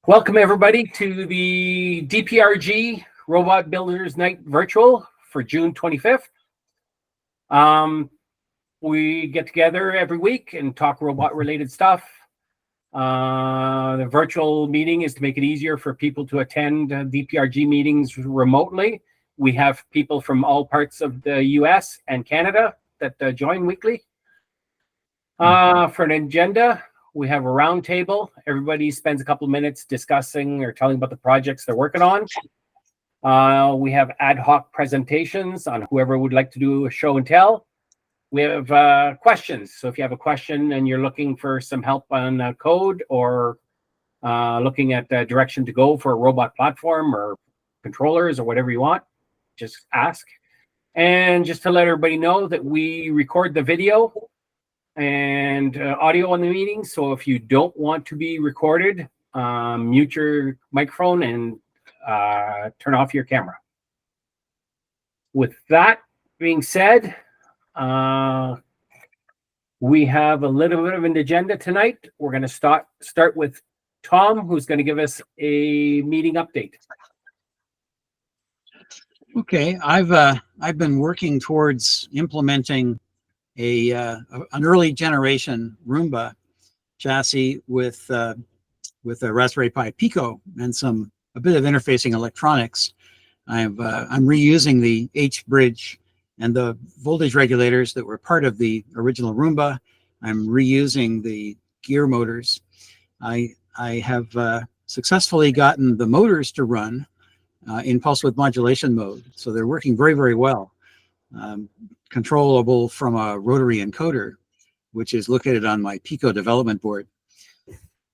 Welcome everybody to the DPRG Robot Builders Night Virtual for June 25th. We get together every week and talk robot related stuff. The virtual meeting is to make it easier for people to attend DPRG meetings remotely. We have people from all parts of the US and Canada that join weekly. For an agenda, we have a round table. Everybody spends a couple of minutes discussing or telling about the projects they're working on. We have ad hoc presentations on whoever would like to do a show and tell. We have questions. So if you have a question and you're looking for some help on code or looking at the direction to go for a robot platform or controllers or whatever you want, just ask. And just to let everybody know that we record the video and audio on the meeting. So if you don't want to be recorded, mute your microphone and turn off your camera. With that being said, we have a little bit of an agenda tonight. We're going to start with Tom, who's going to give us a meeting update. Okay, I've been working towards implementing an early generation Roomba chassis with a Raspberry Pi Pico and a bit of interfacing electronics. I'm reusing the H bridge and the voltage regulators that were part of the original Roomba. I'm reusing the gear motors. I have successfully gotten the motors to run in pulse width modulation mode, so they're working very, very well. Controllable from a rotary encoder, which is located on my Pico development board.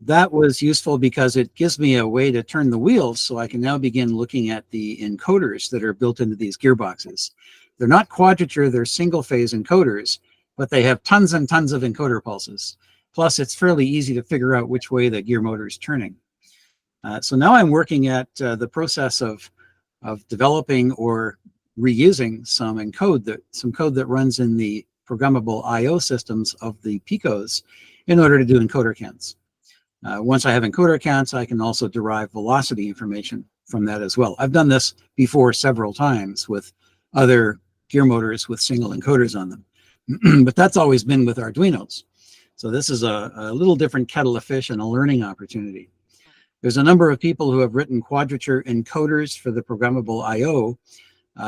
That was useful because it gives me a way to turn the wheels, so I can now begin looking at the encoders that are built into these gearboxes. They're not quadrature, they're single phase encoders, but they have tons and tons of encoder pulses. Plus, it's fairly easy to figure out which way the gear motor is turning. So now I'm working at the process of developing or reusing some code that runs in the programmable I/O systems of the Picos in order to do encoder counts. Once I have encoder counts, I can also derive velocity information from that as well. I've done this before several times with other gear motors with single encoders on them, but that's always been with Arduinos. So this is a little different kettle of fish and a learning opportunity. There's a number of people who have written quadrature encoders for the programmable I/O.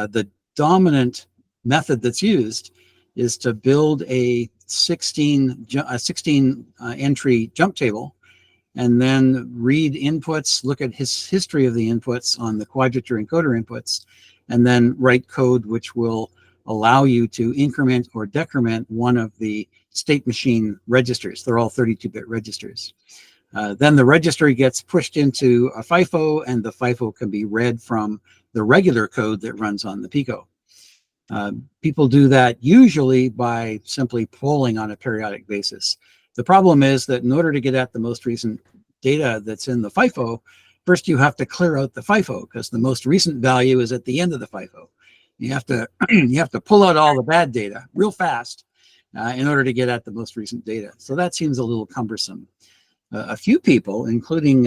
The dominant method that's used is to build a 16 entry jump table and then read inputs, look at his history of the inputs on the quadrature encoder inputs, and then write code which will allow you to increment or decrement one of the state machine registers. They're all 32-bit registers. Then the registry gets pushed into a FIFO, and the FIFO can be read from the regular code that runs on the Pico. People do that usually by simply polling on a periodic basis. The problem is that in order to get at the most recent data that's in the FIFO, first you have to clear out the FIFO because the most recent value is at the end of the FIFO. You have to pull out all the bad data real fast in order to get at the most recent data. So that seems a little cumbersome. A few people, including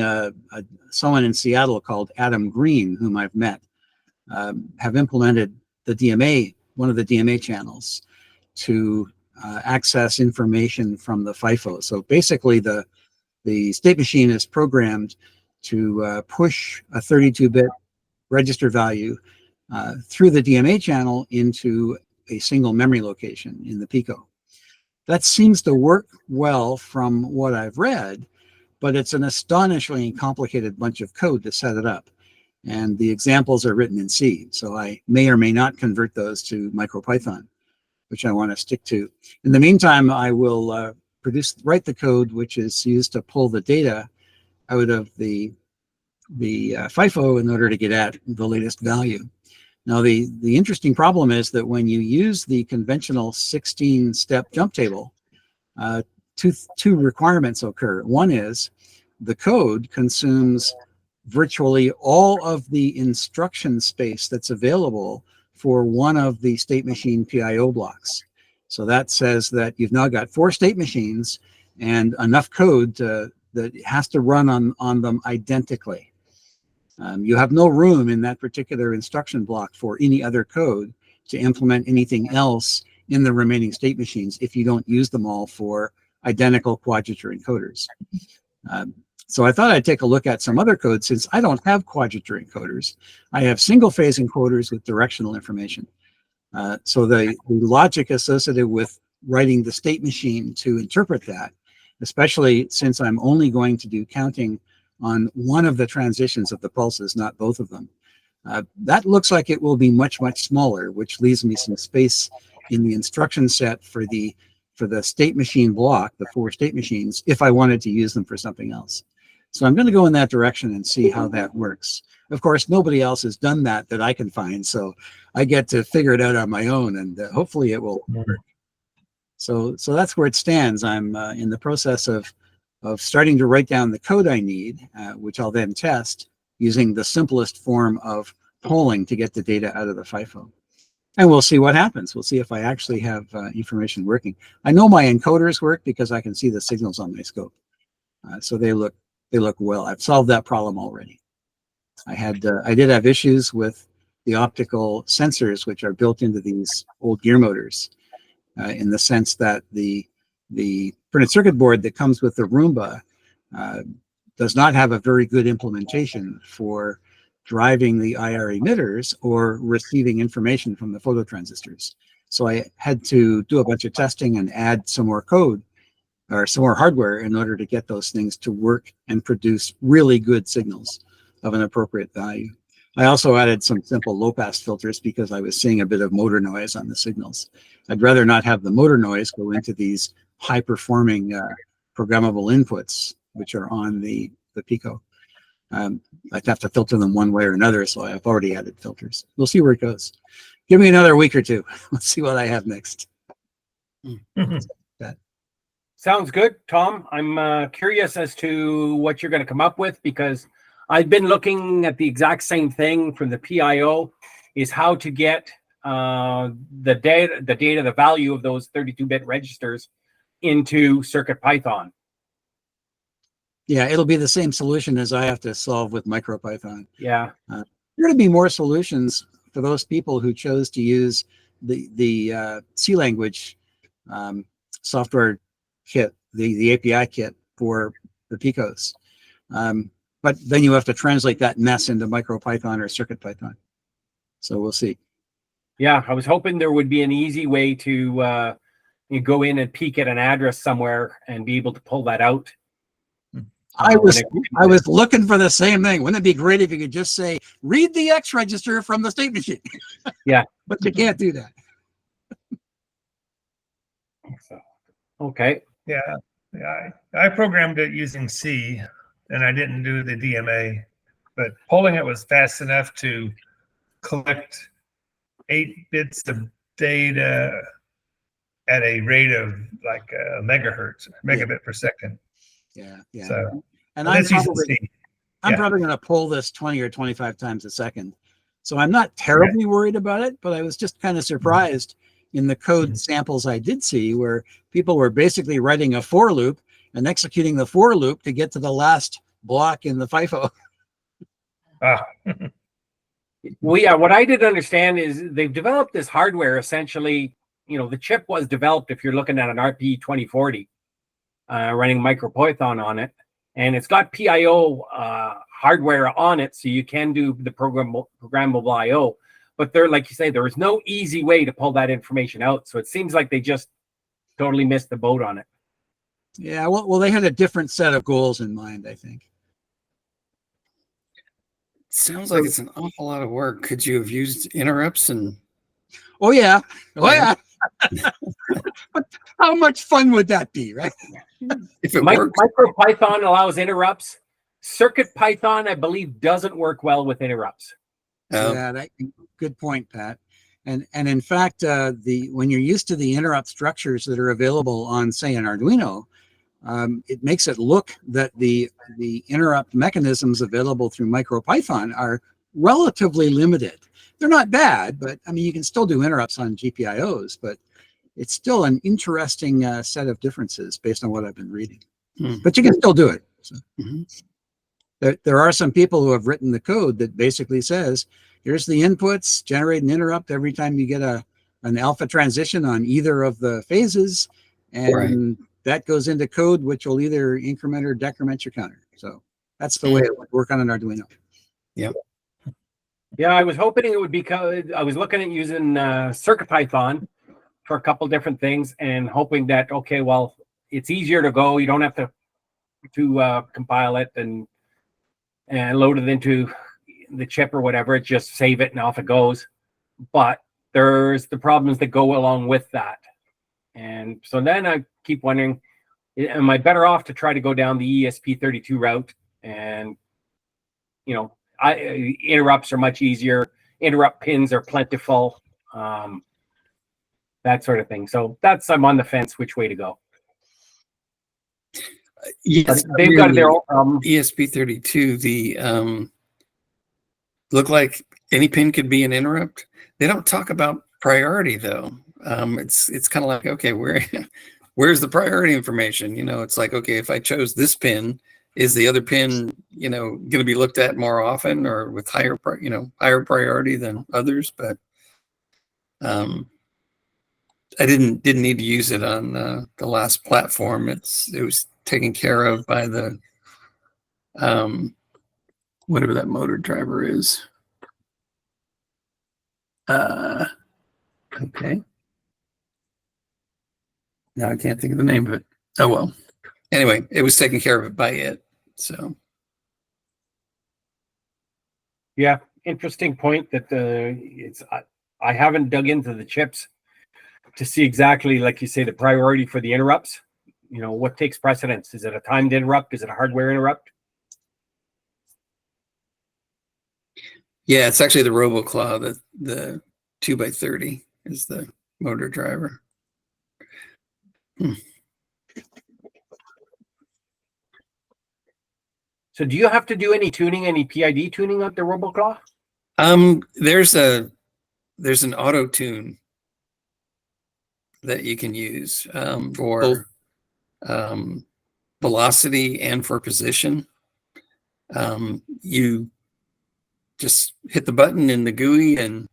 someone in Seattle called Adam Green, whom I've met, have implemented the DMA, one of the DMA channels, to access information from the FIFO. So basically, the state machine is programmed to push a 32-bit register value through the DMA channel into a single memory location in the Pico. That seems to work well from what I've read, but it's an astonishingly complicated bunch of code to set it up. And the examples are written in C, so I may or may not convert those to MicroPython, which I want to stick to. In the meantime, I will write the code which is used to pull the data out of the FIFO in order to get at the latest value. Now, the interesting problem is that when you use the conventional 16-step jump table, two requirements occur. One is the code consumes virtually all of the instruction space that's available for one of the state machine PIO blocks. So that says that you've now got 4 state machines and enough code to that has to run on them identically. You have no room in that particular instruction block for any other code to implement anything else in the remaining state machines if you don't use them all for identical quadrature encoders. So I thought I'd take a look at some other code since I don't have quadrature encoders. I have single phase encoders with directional information. So the logic associated with writing the state machine to interpret that, especially since I'm only going to do counting on one of the transitions of the pulses, not both of them. That looks like it will be much, much smaller, which leaves me some space in the instruction set for the state machine block, the 4 state machines, if I wanted to use them for something else. So I'm going to go in that direction and see how that works. Of course, nobody else has done that I can find, so I get to figure it out on my own, and hopefully it will work. So that's where it stands. I'm in the process of starting to write down the code I need, which I'll then test using the simplest form of polling to get the data out of the FIFO. And we'll see what happens. We'll see if I actually have information working. I know my encoders work because I can see the signals on my scope. So they look well. I've solved that problem already. I did have issues with the optical sensors, which are built into these old gear motors, in the sense that the printed circuit board that comes with the Roomba does not have a very good implementation for driving the IR emitters or receiving information from the phototransistors. So I had to do a bunch of testing and add some more code or some more hardware in order to get those things to work and produce really good signals of an appropriate value. I also added some simple low-pass filters because I was seeing a bit of motor noise on the signals. I'd rather not have the motor noise go into these high-performing programmable inputs, which are on the Pico. I'd have to filter them one way or another, so I've already added filters. We'll see where it goes. Give me another week or two. Let's see what I have next. Sounds good, Tom. I'm curious as to what you're going to come up with, because I've been looking at the exact same thing from the PIO, is how to get the data, the value of those 32-bit registers into CircuitPython. Yeah, it'll be the same solution as I have to solve with MicroPython. Yeah. There are going to be more solutions for those people who chose to use the C language software kit, the API kit for the Picos. But then you have to translate that mess into MicroPython or CircuitPython. So we'll see. Yeah, I was hoping there would be an easy way to you go in and peek at an address somewhere and be able to pull that out. I was looking for the same thing. Wouldn't it be great if you could just say, read the X register from the state machine? Yeah. But you can't do that. So, okay. Yeah. I programmed it using C, and I didn't do the DMA, but polling it was fast enough to collect 8 bits of data at a rate of like a megabit per second. Yeah. So, and I'm probably going to pull this 20 or 25 times a second. So I'm not terribly worried about it, but I was just kind of surprised in the code samples I did see where people were basically writing a for loop and executing the for loop to get to the last block in the FIFO. Well, yeah, what I didn't understand is they've developed this hardware essentially. You know, the chip was developed, if you're looking at an RP 2040, running MicroPython on it, and it's got PIO hardware on it, so you can do the programmable IO. But there, like you say, there is no easy way to pull that information out. So it seems like they just totally missed the boat on it. Yeah, well, they had a different set of goals in mind, I think. Sounds like it's an awful lot of work. Could you have used interrupts and? Oh yeah. But how much fun would that be, right? If it works. MicroPython allows interrupts. CircuitPython, I believe, doesn't work well with interrupts. Yeah, good point, Pat. And in fact, when you're used to the interrupt structures that are available on, say, an Arduino, it makes it look that the interrupt mechanisms available through MicroPython are relatively limited. They're not bad, but I mean, you can still do interrupts on GPIOs, but it's still an interesting set of differences based on what I've been reading. But you can still do it. So, Mhm. there are some people who have written the code that basically says, here's the inputs, generate an interrupt every time you get an alpha transition on either of the phases. And that goes into code, which will either increment or decrement your counter. So that's the way it would work on an Arduino. Yeah, I was hoping it would be. I was looking at using CircuitPython for a couple different things, and hoping that okay, well, it's easier to go. You don't have to compile it and load it into the chip or whatever. It just save it and off it goes. But there's the problems that go along with that, and so then I keep wondering, am I better off to try to go down the ESP32 route? And interrupts are much easier. Interrupt pins are plentiful. That sort of thing. So I'm on the fence which way to go. Yes, They've got their own ESP32. The look like any pin could be an interrupt. They don't talk about priority though. It's kind of like, okay, where's the priority information? It's like, okay, if I chose this pin, is the other pin, going to be looked at more often or with higher priority than others? But I didn't need to use it on the last platform. It was taken care of by the whatever that motor driver is. Okay. Now I can't think of the name of it. Oh well. Anyway, it was taken care of by it. So. Yeah, interesting point that I haven't dug into the chips to see exactly, like you say, the priority for the interrupts. What takes precedence? Is it a timed interrupt? Is it a hardware interrupt? Yeah, it's actually the RoboClaw. The 2x30 is the motor driver. So do you have to do any tuning, any PID tuning on the RoboClaw? There's an auto tune that you can use for velocity and for position. You just hit the button in the GUI and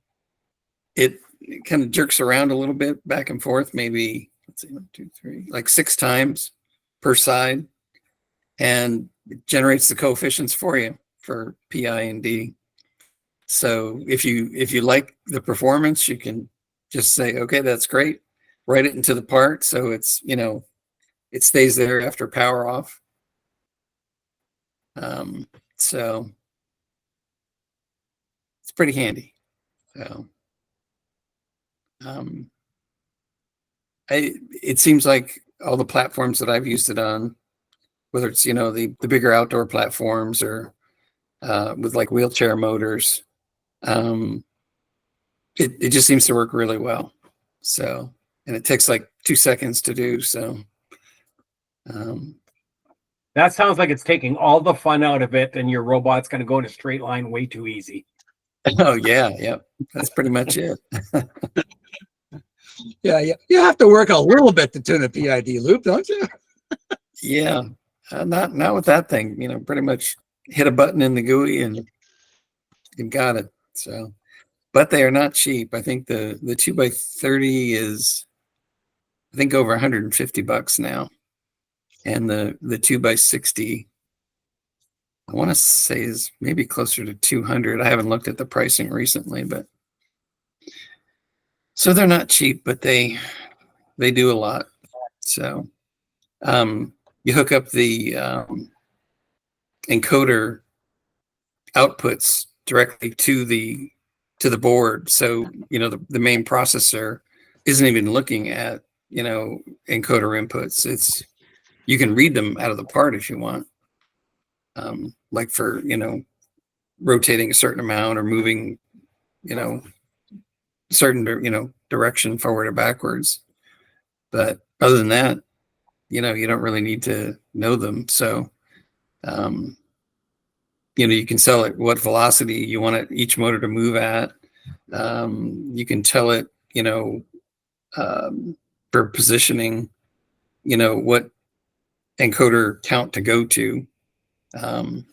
it kind of jerks around a little bit back and forth, maybe, let's see, 1, 2, 3, like 6 times per side, and it generates the coefficients for you for PI and D. So if you like the performance, you can just say, okay, that's great. Write it into the part so it's, it stays there after power off. So it's pretty handy. So it seems like all the platforms that I've used it on, whether it's the bigger outdoor platforms or with like wheelchair motors, it just seems to work really well. So, and it takes like 2 seconds to do. So that sounds like it's taking all the fun out of it, and your robot's going to go in a straight line way too easy. Oh yeah, yep. That's pretty much it. Yeah, you have to work a little bit to tune a PID loop, don't you? Yeah, not with that thing. Pretty much hit a button in the GUI and you got it. So, but they are not cheap. I think the 2x30 is, I think, over $150 now, and the 2x60, I want to say, is maybe closer to 200. I haven't looked at the pricing recently, but so they're not cheap, but they do a lot. So you hook up the encoder outputs directly to the board, so the main processor isn't even looking at encoder inputs. It's, you can read them out of the part if you want, like for rotating a certain amount or moving certain direction forward or backwards. But other than that, you don't really need to know them. So you can tell it what velocity you want each motor to move at. You can tell it for positioning what encoder count to go to. and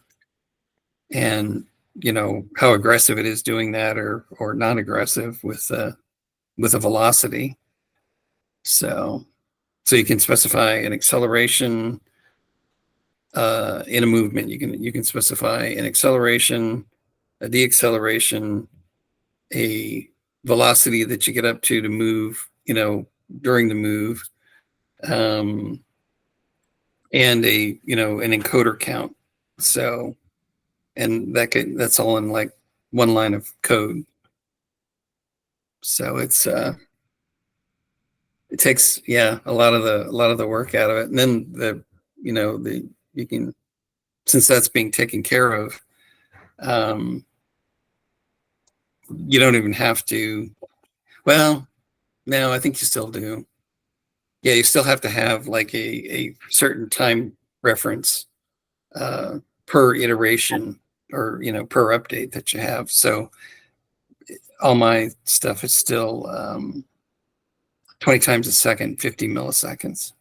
how aggressive it is doing that or non-aggressive with a velocity. So you can specify an acceleration in a movement. You can specify an acceleration, a deceleration, a velocity that you get up to move, during the move, and an encoder count. So, and that's all in like one line of code. So it takes a lot of the work out of it, and then you can, since that's being taken care of, you don't even have to. Well, no, I think you still do. Yeah, you still have to have like a certain time reference per iteration or per update that you have. So all my stuff is still 20 times a second, 50 milliseconds.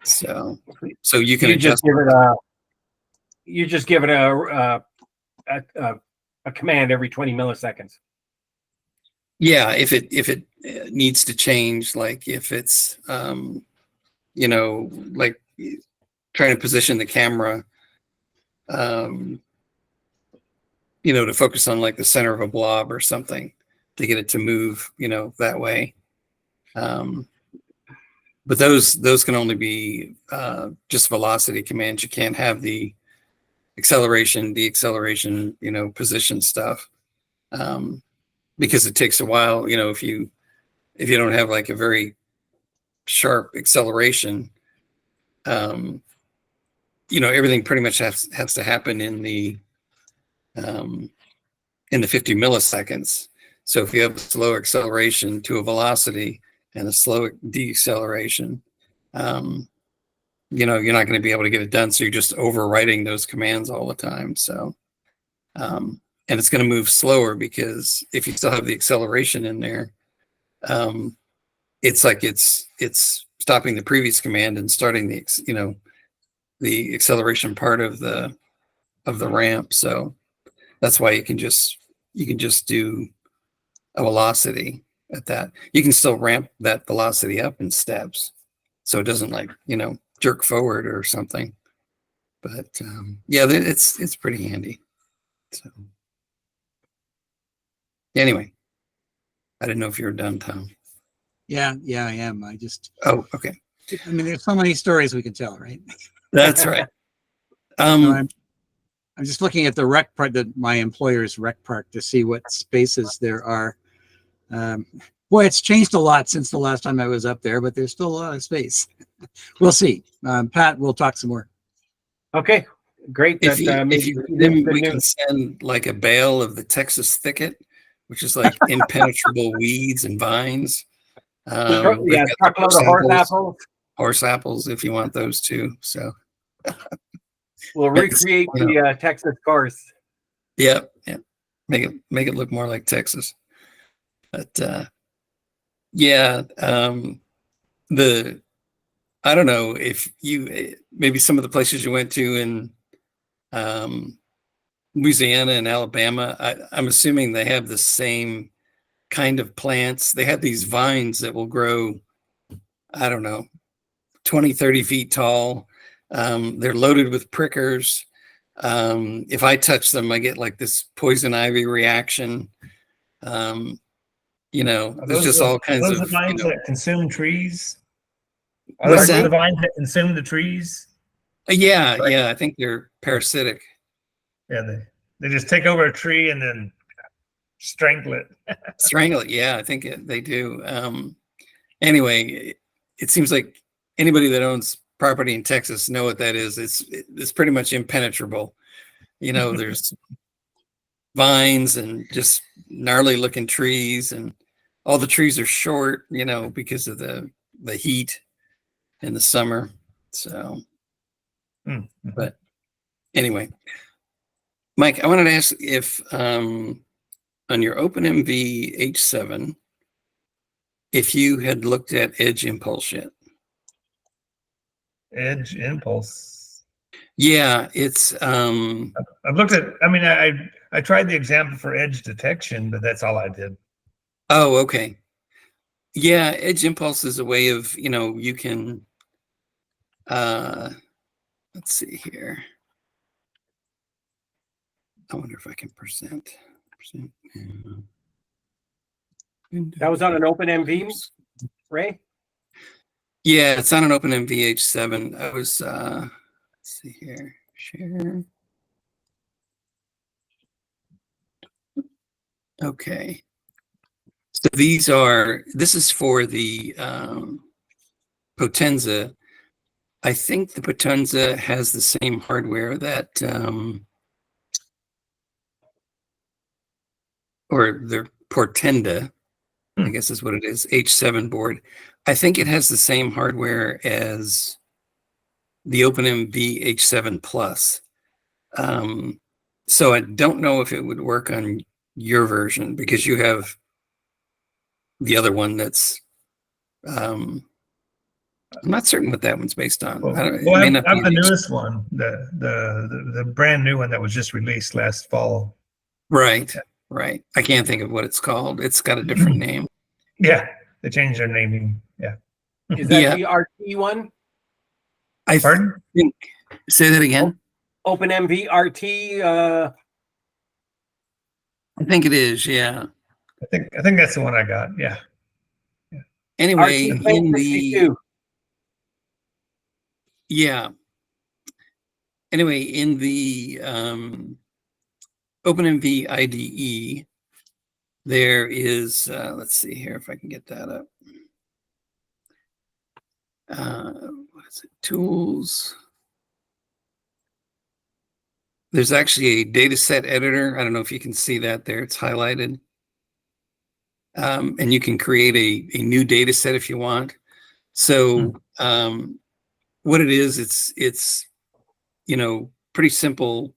So you can adjust. You just give it a command every 20 milliseconds. Yeah, if it needs to change, like if it's like trying to position the camera, to focus on like the center of a blob or something to get it to move, that way. But those can only be just velocity commands. You can't have the acceleration, deceleration, position stuff, because it takes a while. If you don't have like a very sharp acceleration, everything pretty much has to happen in the 50 milliseconds. So if you have a slow acceleration to a velocity and a slow deceleration, you're not going to be able to get it done. So you're just overwriting those commands all the time. So, and it's going to move slower because if you still have the acceleration in there, it's like it's stopping the previous command and starting the acceleration part of the ramp. So that's why you can just do a velocity at that. You can still ramp that velocity up in steps, so it doesn't like jerk forward or something. But it's pretty handy. So anyway, I didn't know if you were done, Tom. Yeah, I am. Oh, okay. I mean, there's so many stories we can tell, right? That's right. I'm just looking at the rec part, my employer's rec park, to see what spaces there are. Boy, it's changed a lot since the last time I was up there, but there's still a lot of space. We'll see. Pat, we'll talk some more. Okay, great. If we can send like a bale of the Texas thicket, which is like impenetrable weeds and vines. Truckload of horse apples, if you want those too. So we'll recreate the Texas course. Yeah. Make it look more like Texas. But I don't know if you maybe some of the places you went to in Louisiana and Alabama, I'm assuming they have the same kind of plants. They have these vines that will grow, I don't know, 20, 30 feet tall. They're loaded with prickers. If I touch them, I get like this poison ivy reaction. There's just all kinds of the vines that consume trees. Are those the vines that consume the trees? Yeah, I think they're parasitic. Yeah, they just take over a tree and then strangle it. Yeah, I think they do. Anyway, it seems like anybody that owns property in Texas know what that is. It's pretty much impenetrable. There's vines and just gnarly looking trees, and all the trees are short, because of the heat in the summer. So, but anyway, Mike, I wanted to ask if on your OpenMV H7, if you had looked at Edge Impulse yet. Edge Impulse. Yeah, it's I've looked at, I mean, I tried the example for edge detection, but that's all I did. oh, okay. Yeah, edge impulse is a way of, you can let's see here. I wonder if I can present. That was on an OpenMV, Ray? Yeah, it's on an OpenMV H7. I was let's see here. Share. Okay. So this is for the Potenza. I think the Potenza has the same hardware that, or the Portenda, I guess is what it is, H7 board. I think it has the same hardware as the OpenMV H7 Plus. So I don't know if it would work on your version because you have the other one that's, I'm not certain what that one's based on. Well, I don't, well, it may I'm not be the an H- newest one, the brand new one that was just released last fall. Right, right. I can't think of what it's called. It's got a different name. Yeah, they changed their naming. Yeah. Is that Yeah. the RT one? I Pardon? think, say that again. OpenMV RT? I think it is, yeah. I think that's the one I got. Yeah. Anyway, RT in the 62. yeah. Anyway, in the OpenMV IDE, there is let's see here if I can get that up. What is it? Tools. There's actually a data set editor. I don't know if you can see that there. It's highlighted. And you can create a new data set if you want. So what it is, it's pretty simple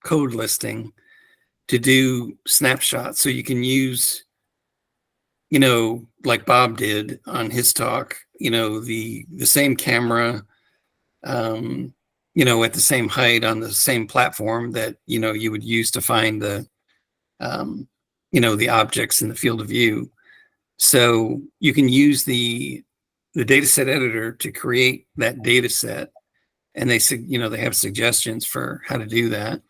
code listing to do snapshots. So you can use, like Bob did on his talk, the same camera, at the same height on the same platform that, you would use to find the objects in the field of view. So you can use the data set editor to create that data set, and they have suggestions for how to do that.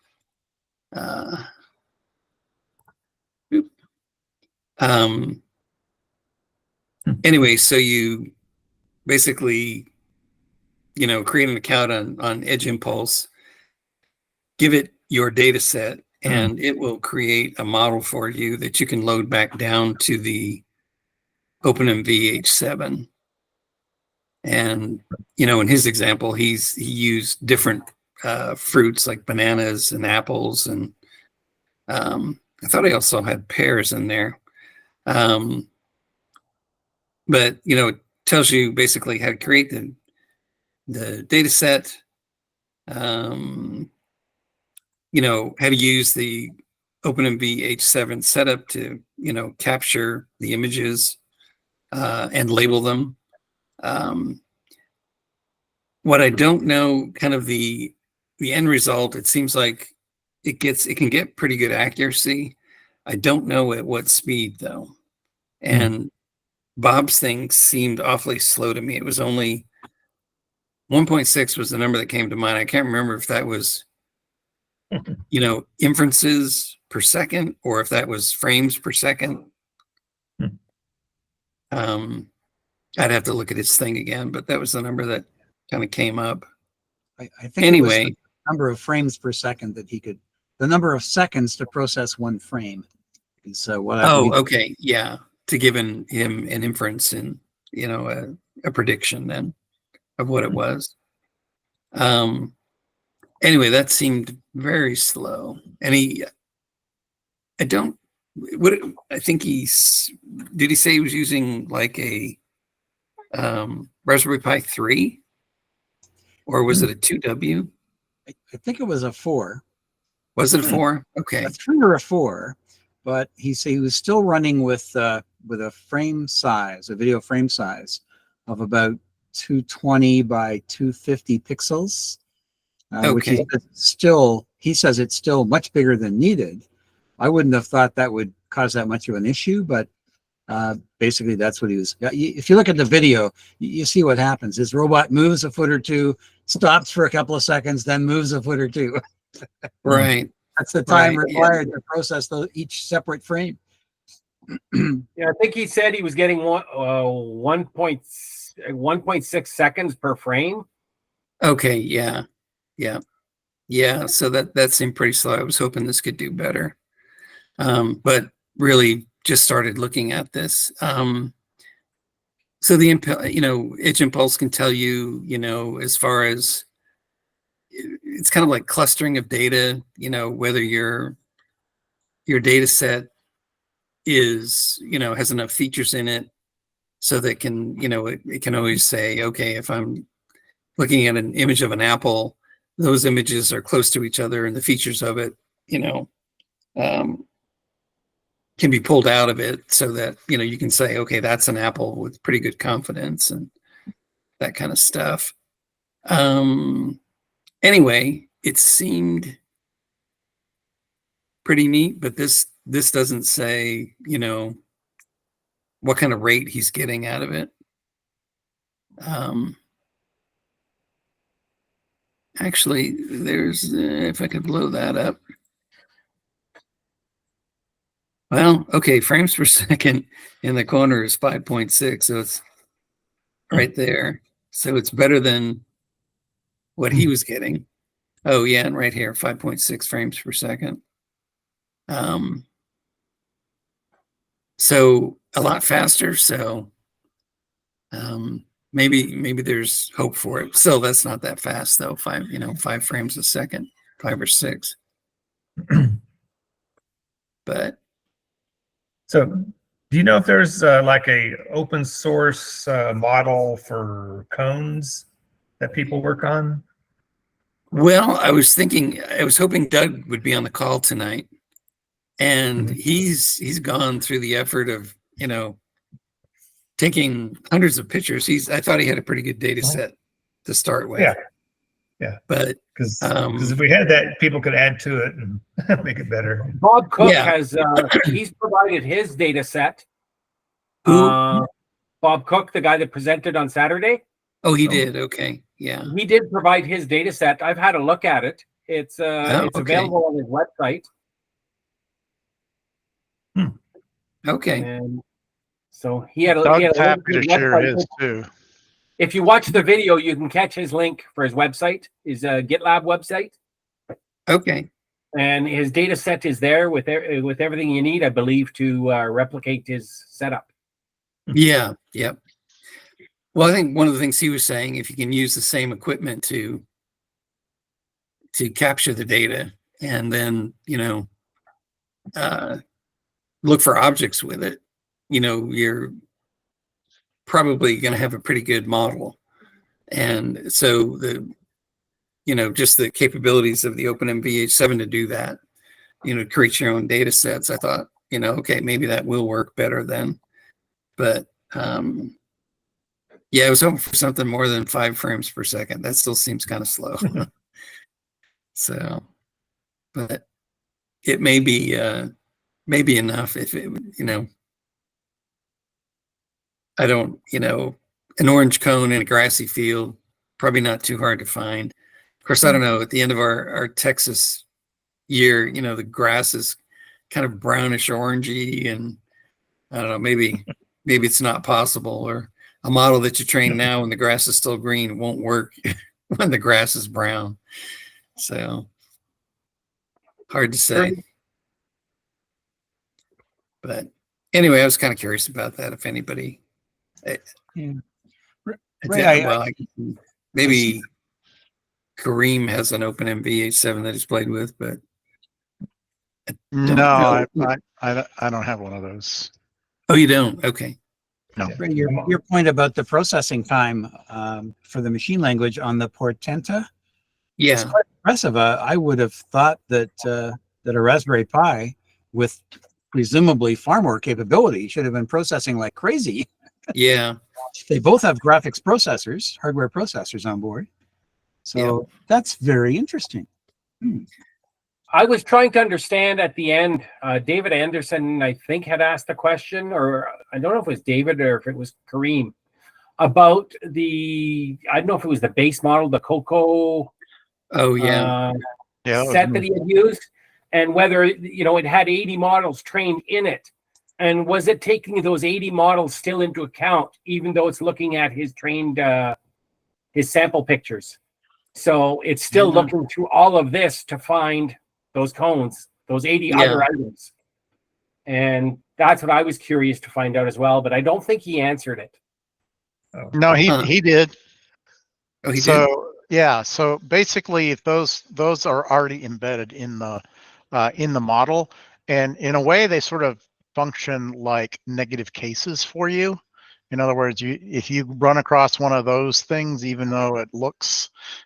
Anyway, so you basically create an account on Edge Impulse, give it your data set, and it will create a model for you that you can load back down to the OpenMV H7. And in his example, he used different fruits like bananas and apples, and I thought he also had pears in there. But it tells you basically how to create the data set, how to use the OpenMV H7 setup to capture the images and label them. What I don't know, kind of the end result, it seems like it can get pretty good accuracy. I don't know at what speed though. And Bob's thing seemed awfully slow to me. It was only 1.6 was the number that came to mind. I can't remember if that was, inferences per second or if that was frames per second. I'd have to look at his thing again, but that was the number that kind of came up. I think Anyway, it was the number of frames per second that the number of seconds to process one frame. And so what I believe, okay, yeah, to give him an inference and a prediction then of what it was. Anyway, that seemed very slow, and I think did he say he was using like a Raspberry Pi 3, or was it a 2W? I think it was a 4. Was it a 4? Okay. A 3 or a 4, but he was still running with a frame size, a video frame size of about 220 by 250 pixels. which Okay. he says it's still much bigger than needed. I wouldn't have thought that would cause that much of an issue, but basically that's what he was. If you look at the video, you see what happens. His robot moves a foot or two, stops for a couple of seconds, then moves a foot or two. Right. That's the time Right, yeah. required to process each separate frame. Yeah, I think he said he was getting 1.6 seconds per frame. Okay. Yeah. Yeah. Yeah. So that seemed pretty slow. I was hoping this could do better. But really just started looking at this. So the Edge Impulse can tell you, as far as it's kind of like clustering of data, whether your data set is, has enough features in it so that it can always say, okay, if I'm looking at an image of an apple, those images are close to each other and the features of it, can be pulled out of it so that, you can say, okay, that's an apple with pretty good confidence and that kind of stuff. Anyway, it seemed pretty neat, but this doesn't say, what kind of rate he's getting out of it. Actually, there's, if I could blow that up. Well, okay, frames per second in the corner is 5.6, so it's right there. So it's better than what he was getting. Oh yeah, and right here, 5.6 frames per second. So a lot faster. So maybe there's hope for it. Still, that's not that fast though. 5 frames a second, 5 or 6. But So do you know if there's like a open source model for cones that people work on? well, I was hoping Doug would be on the call tonight, and he's gone through the effort of taking hundreds of pictures. I thought he had a pretty good data set to start with. Yeah. But Because if we had that, people could add to it and make it better. Bob Cook Yeah. has he's provided his data set. Who? Bob Cook, the guy that presented on Saturday, Oh, he did. Okay. Yeah. he did provide his data set. I've had a look at it. It's okay. available on his website. Okay. And so he had a Doug's happy link to his share website. his too. If you watch the video, you can catch his link for his website, his GitLab website, Okay. and his data set is there with everything you need, I believe, to replicate his setup. Yeah. Yep. Well, I think one of the things he was saying, if you can use the same equipment to capture the data and then, look for objects with it, you're probably going to have a pretty good model. And so just the capabilities of the OpenMV7 to do that, create your own data sets. I thought, okay, maybe that will work better then. But yeah, I was hoping for something more than 5 frames per second. That still seems kind of slow. So, but it may be enough if it, I don't, an orange cone in a grassy field, probably not too hard to find. Of course, I don't know, at the end of our Texas year, the grass is kind of brownish orangey, and I don't know, maybe it's not possible, or a model that you train now when the grass is still green won't work when the grass is brown. So hard to say. But anyway, I was kind of curious about that. If anybody, maybe Kareem has an OpenMV7 that he's played with, but No, I don't have one of those. Oh, you don't? Okay. No. Ray, your point about the processing time for the machine language on the Portenta, Yeah. it's quite impressive. I would have thought that a Raspberry Pi with presumably far more capability should have been processing like crazy. Yeah. They both have graphics processors, hardware processors on board. So that's very interesting. I was trying to understand at the end, David Anderson, I think, had asked a question, or I don't know if it was David or if it was Kareem, about I don't know if it was the base model, the Coco Oh yeah. Yeah, set that he had used, and whether, it had 80 models trained in it. And was it taking those 80 models still into account, even though it's looking at his trained, his sample pictures? So it's still looking through all of this to find those cones, those 80 other items. And that's what I was curious to find out as well, but I don't think he answered it. no, he did. Oh, he did. So yeah, so basically those are already embedded in the model, and in a way they sort of function like negative cases for you. In other words, if you run across one of those things, even though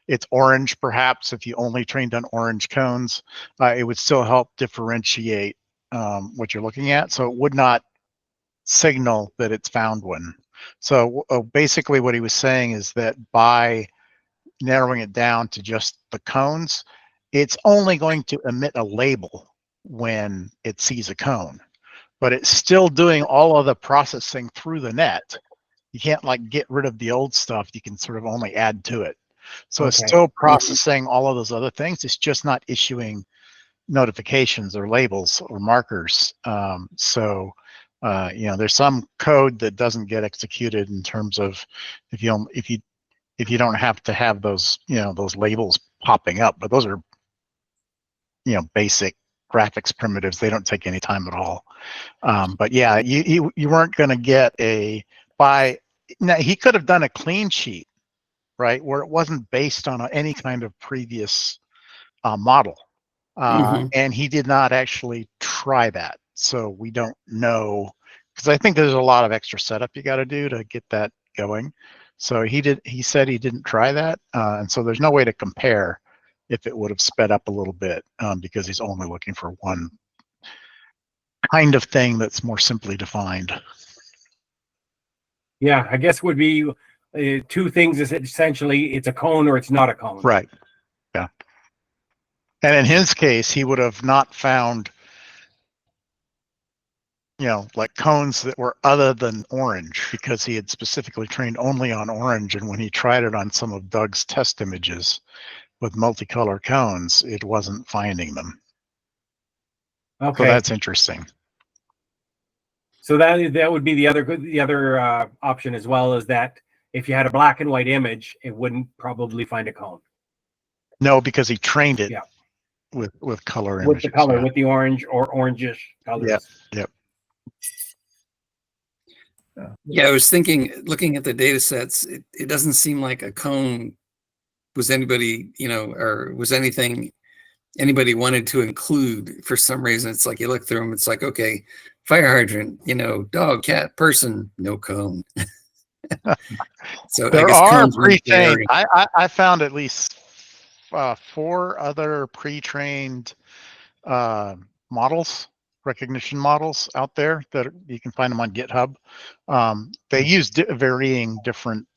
it's orange, perhaps if you only trained on orange cones, it would still help differentiate what you're looking at. So it would not signal that it's found one. So basically what he was saying is that by narrowing it down to just the cones, it's only going to emit a label when it sees a cone, but it's still doing all of the processing through the net. You can't like get rid of the old stuff. You can sort of only add to it. So it's still processing all of those other things. It's just not issuing notifications or labels or markers. There's some code that doesn't get executed in terms of if you don't have to have those, those labels popping up, but those are, basic graphics primitives. They don't take any time at all. But yeah, you weren't going to get now he could have done a clean sheet, right, where it wasn't based on any kind of previous model. And he did not actually try that. So we don't know, because I think there's a lot of extra setup you got to do to get that going. So he said he didn't try that. And so there's no way to compare if it would have sped up a little bit, because he's only looking for one kind of thing that's more simply defined. Yeah, I guess would be two things. Is essentially it's a cone or it's not a cone. Right. Yeah. And in his case, he would have not found, like cones that were other than orange, because he had specifically trained only on orange. And when he tried it on some of Doug's test images with multicolor cones, it wasn't finding them. Okay. So that's interesting. So that would be the other option as well, is that if you had a black and white image, it wouldn't probably find a cone. No, because he trained it with color images. With the color, with the orange or orangish colors. Yep. Yeah, I was thinking, looking at the data sets, it doesn't seem like a cone was anybody, or was anything anybody wanted to include for some reason. It's like you look through them, it's like, okay, fire hydrant, dog, cat, person, no cone. So there I guess are cones pre-trained. I found at least 4 other pre-trained recognition models out there that you can find them on GitHub. They use varying different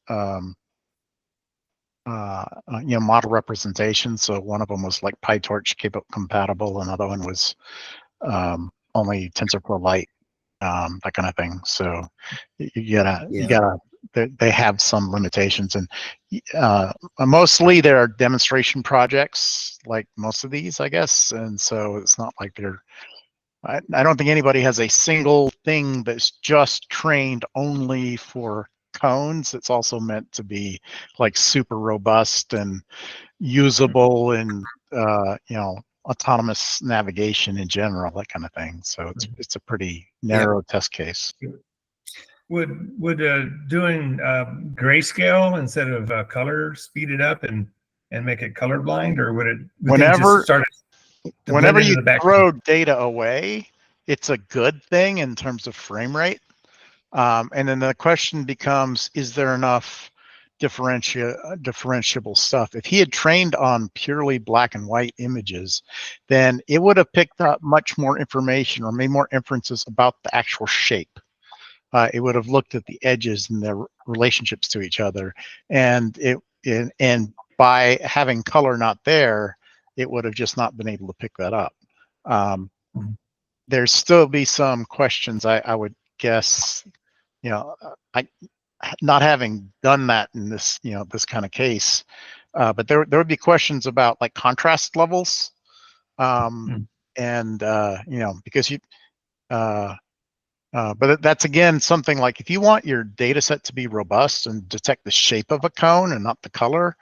model representations. So one of them was like PyTorch compatible, another one was only TensorFlow Lite, that kind of thing. So you gotta they have some limitations, and mostly there are demonstration projects like most of these, I guess, and so it's not like I don't think anybody has a single thing that's just trained only for cones. It's also meant to be like super robust and usable and autonomous navigation in general, that kind of thing. So it's a pretty narrow test case. Would doing grayscale instead of color speed it up and make it colorblind, or would whenever you throw data away, it's a good thing in terms of frame rate. And then the question becomes, is there enough differentiable stuff? If he had trained on purely black and white images, then it would have picked up much more information or made more inferences about the actual shape. It would have looked at the edges and their relationships to each other, and by having color not there, it would have just not been able to pick that up. There's still be some questions, I would guess, I not having done that in this, this kind of case, but there would be questions about like contrast levels, and because but that's again something like if you want your data set to be robust and detect the shape of a cone and not the color,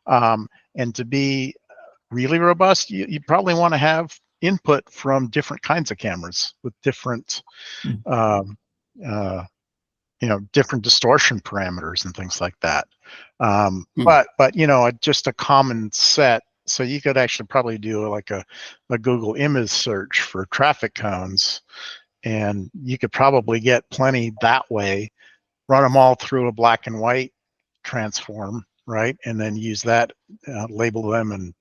and to be really robust, you probably want to have input from different kinds of cameras with different different distortion parameters and things like that. But just a common set. So you could actually probably do like a Google image search for traffic cones, and you could probably get plenty that way, run them all through a black and white transform, right? And then use that, label them and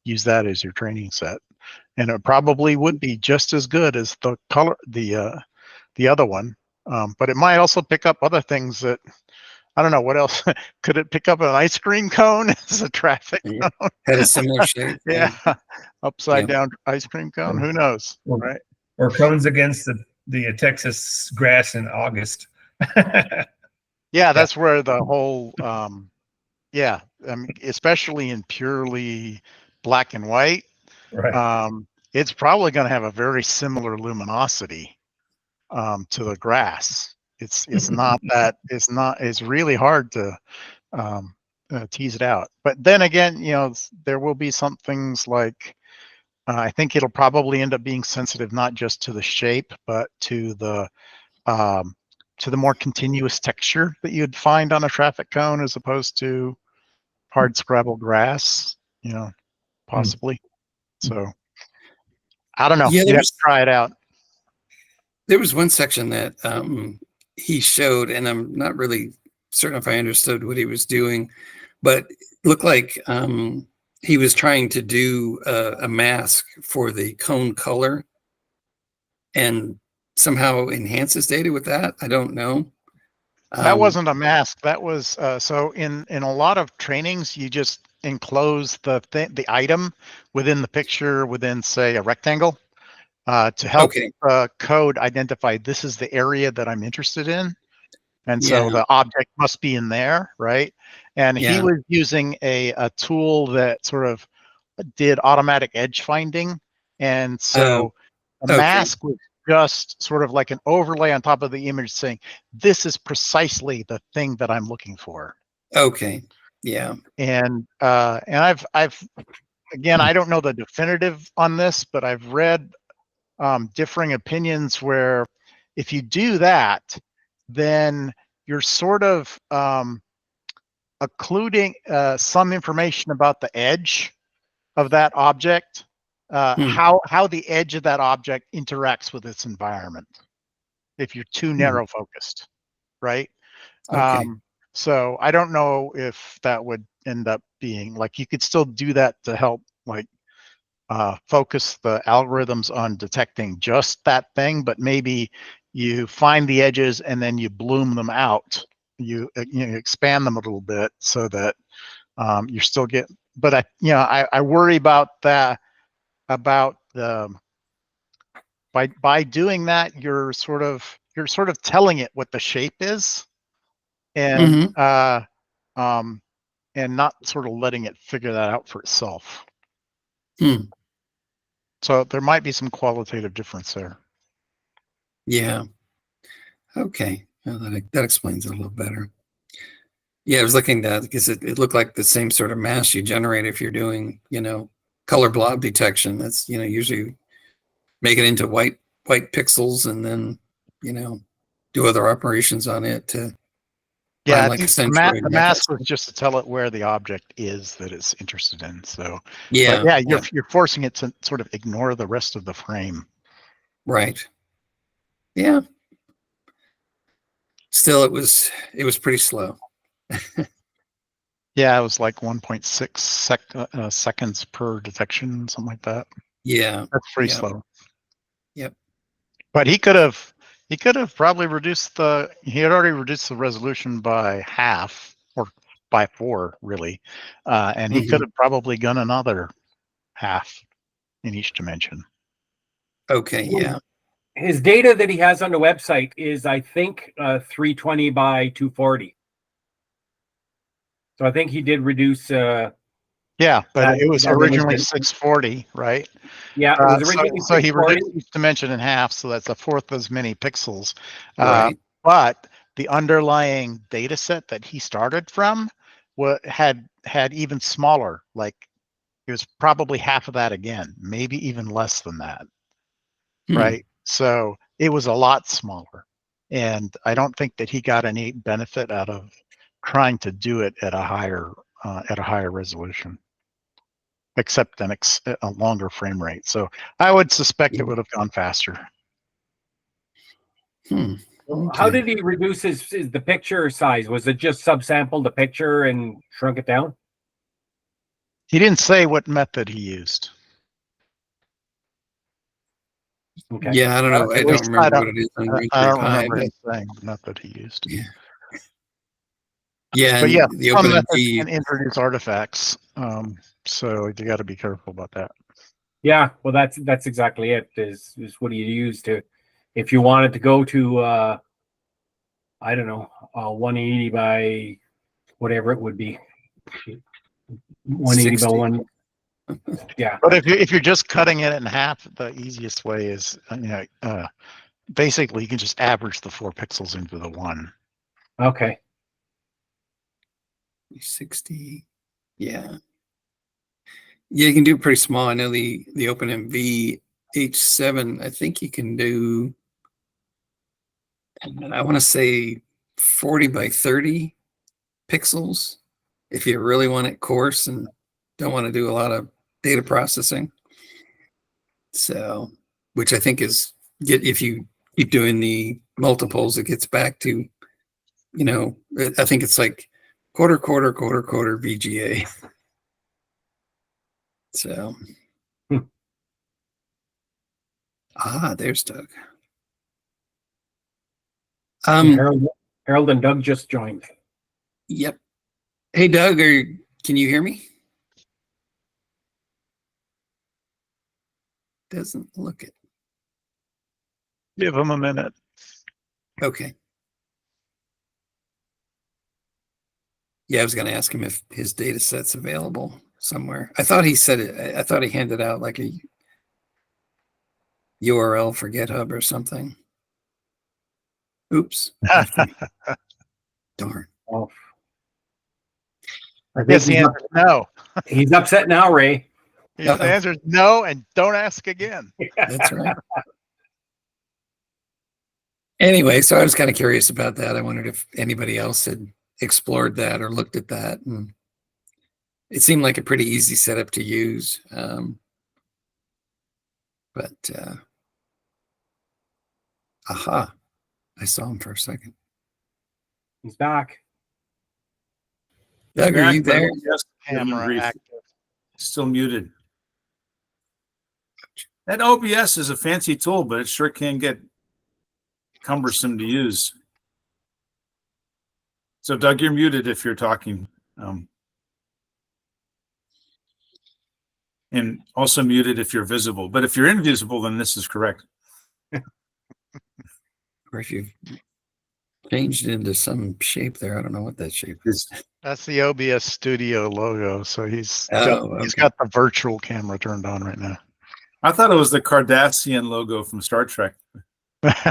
use that as your training set. And it probably would be just as good as the color, the other one. But it might also pick up other things that, I don't know, what else? Could it pick up an ice cream cone as a traffic cone? Had a similar shape. Yeah, upside down ice cream cone. Who knows, right? Or cones against the Texas grass in August. Yeah, that's where the whole, especially in purely black and white, Right. it's probably going to have a very similar luminosity to the grass. It's not that it's really hard to tease it out. But then again, there will be some things like I think it'll probably end up being sensitive not just to the shape, but to the more continuous texture that you'd find on a traffic cone as opposed to hard scrabble grass, possibly. So I don't know. Yeah, You'd have to try it out. there was one section that he showed, and I'm not really certain if I understood what he was doing, but it looked like he was trying to do a mask for the cone color and somehow enhance his data with that. I don't know. That wasn't a mask. That was so in a lot of trainings, you just enclose the item within the picture within, say, a rectangle to help code identify this is the area that I'm interested in. And so the object must be in there, right? And he was using a tool that sort of did automatic edge finding. And so the mask was just sort of like an overlay on top of the image saying, this is precisely the thing that I'm looking for. Okay. Yeah. And I've again, I don't know the definitive on this, but I've read differing opinions where if you do that, then you're sort of occluding some information about the edge of that object, how the edge of that object interacts with its environment if you're too narrow focused, right? So I don't know if that would end up being like, you could still do that to help like focus the algorithms on detecting just that thing, but maybe you find the edges and then you bloom them out. You expand them a little bit so that you're still getting. But I worry about that. By doing that, you're sort of telling it what the shape is, and and not sort of letting it figure that out for itself. So there might be some qualitative difference there. Yeah. Okay. Well, that explains it a little better. Yeah, I was looking at that because it looked like the same sort of mask you generate if you're doing, color blob detection. That's, usually make it into white pixels and then, do other operations on it to find like the mask was just to tell it where the object is that it's interested in. So you're forcing it to sort of ignore the rest of the frame. Right. Yeah. Still, it was pretty slow. Yeah, it was like 1.6 seconds per detection, something like that. Yeah, that's pretty slow. Yep. But he could have probably he had already reduced the resolution by half, or by 4 really, and he could have probably gone another half in each dimension. Okay, yeah. His data that he has on the website is, I think, 320 by 240. So I think he did reduce. Yeah, but it was that originally image. 640, right? Yeah, it was originally So he 640. reduced each dimension in half, so that's a fourth as many pixels. Right. But the underlying data set that he started from had even smaller, like it was probably half of that again, maybe even less than that, right? So it was a lot smaller. And I don't think that he got any benefit out of trying to do it at a higher resolution, except a longer frame rate. So I would suspect it would have gone faster. Hmm. How Okay. did he reduce the picture size? Was it just subsample the picture and shrunk it down? He didn't say what method he used. Okay. Yeah, I don't know. I At don't least remember what it is on I Raspberry don't Pi, remember but him saying the method he used. yeah. Yeah, But yeah, and the some methods OpenMV, can introduce artifacts, so you got to be careful about that. Yeah, well, that's exactly it. Is what do you use to, if you wanted to go to, I don't know, 180 by whatever it would be, 180 by 60. 1. Yeah. But if you're just cutting it in half, the easiest way is basically you can just average the 4 pixels into the 1. Okay. 60. Yeah. Yeah, you can do it pretty small. I know the OpenMV H7, I think you can do, I want to say 40 by 30 pixels if you really want it coarse and don't want to do a lot of data processing. So, which I think is, if you keep doing the multiples, it gets back to, I think it's like quarter VGA. So, there's Doug. Harold and Doug just joined. Yep. Hey, Doug, can you hear me? Doesn't look it. Give him a minute. Okay. Yeah, I was going to ask him if his data set's available somewhere. I thought he said it. I thought he handed out like a URL for GitHub or something. Oops. Darn. Oh. I guess the answer is no. He's upset now, Ray. The answer is no, and don't ask again. That's right. Anyway, so I was kind of curious about that. I wondered if anybody else had explored that or looked at that. And it seemed like a pretty easy setup to use. Aha, I saw him for a second. He's back. Doug, are you there? Yes, Camera active. still muted. That OBS is a fancy tool, but it sure can get cumbersome to use. So, Doug, you're muted if you're talking. And also muted if you're visible. But if you're invisible, then this is correct. Or if you've changed into some shape there. I don't know what that shape is. That's the OBS Studio logo. So he's Okay. got the virtual camera turned on right now. I thought it was the Cardassian logo from Star Trek. I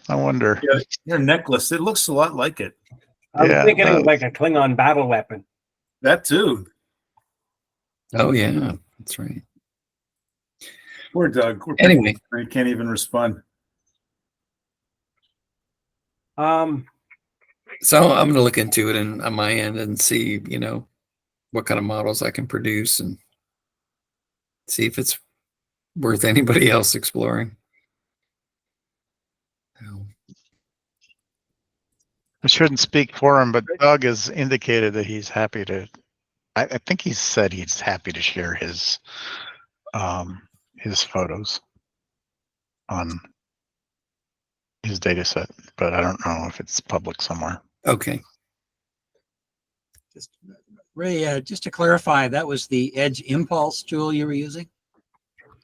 wonder. Yeah, your necklace, it looks a lot like it. I was Yeah, thinking it was like a Klingon battle weapon. That too. Oh, yeah, that's right. Poor Doug. Anyway. He can't even respond. So I'm going to look into it on my end and see, what kind of models I can produce and see if it's worth anybody else exploring. I shouldn't speak for him, but Doug has indicated that he's happy to. I think he said he's happy to share his photos on his data set, but I don't know if it's public somewhere. Okay. Just, Ray, just to clarify, that was the Edge Impulse tool you were using?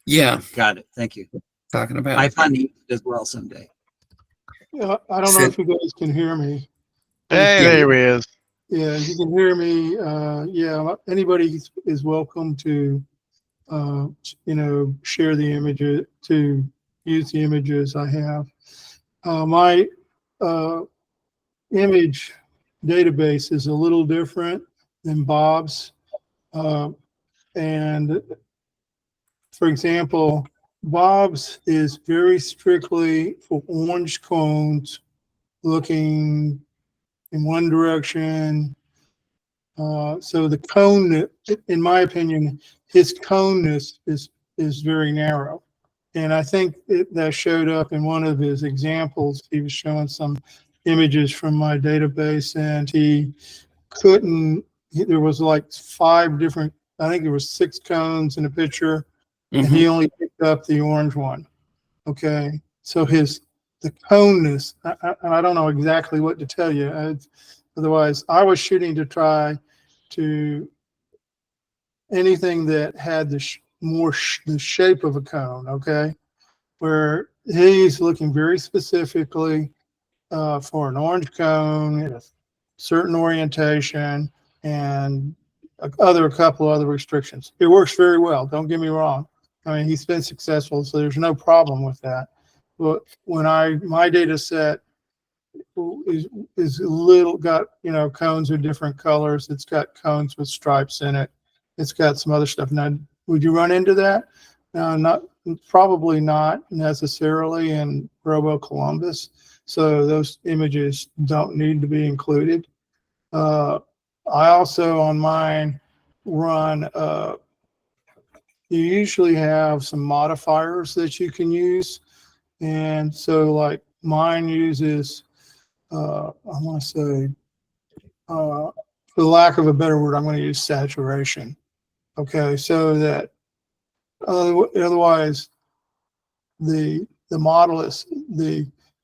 Yeah. Got it. Thank you. Talking about. I find it as well someday. Yeah, I don't know if you guys can hear me. Hey, Yeah. there he is. Yeah, you can hear me. Yeah, anybody is welcome to, share the images, to use the images I have. My image database is a little different than Bob's. And for example, Bob's is very strictly for orange cones looking in one direction. So the cone, in my opinion, his coneness is very narrow. And I think that showed up in one of his examples. He was showing some images from my database, and there was like 5 different, I think there was 6 cones in a picture, and he only picked up the orange one. Okay. So the coneness, I don't know exactly what to tell you. Otherwise, I was shooting to try to anything that had the shape of a cone, okay? Where he's looking very specifically for an orange cone in a certain orientation and a couple other restrictions. It works very well, don't get me wrong. I mean, he's been successful, so there's no problem with that. But when my data set is a little got, cones with different colors. It's got cones with stripes in it. It's got some other stuff. Now, would you run into that? Probably not necessarily in Robo Columbus. So those images don't need to be included. I also on mine run, you usually have some modifiers that you can use. And so like mine uses, I want to say, for the lack of a better word, I'm going to use saturation. Okay, so that otherwise the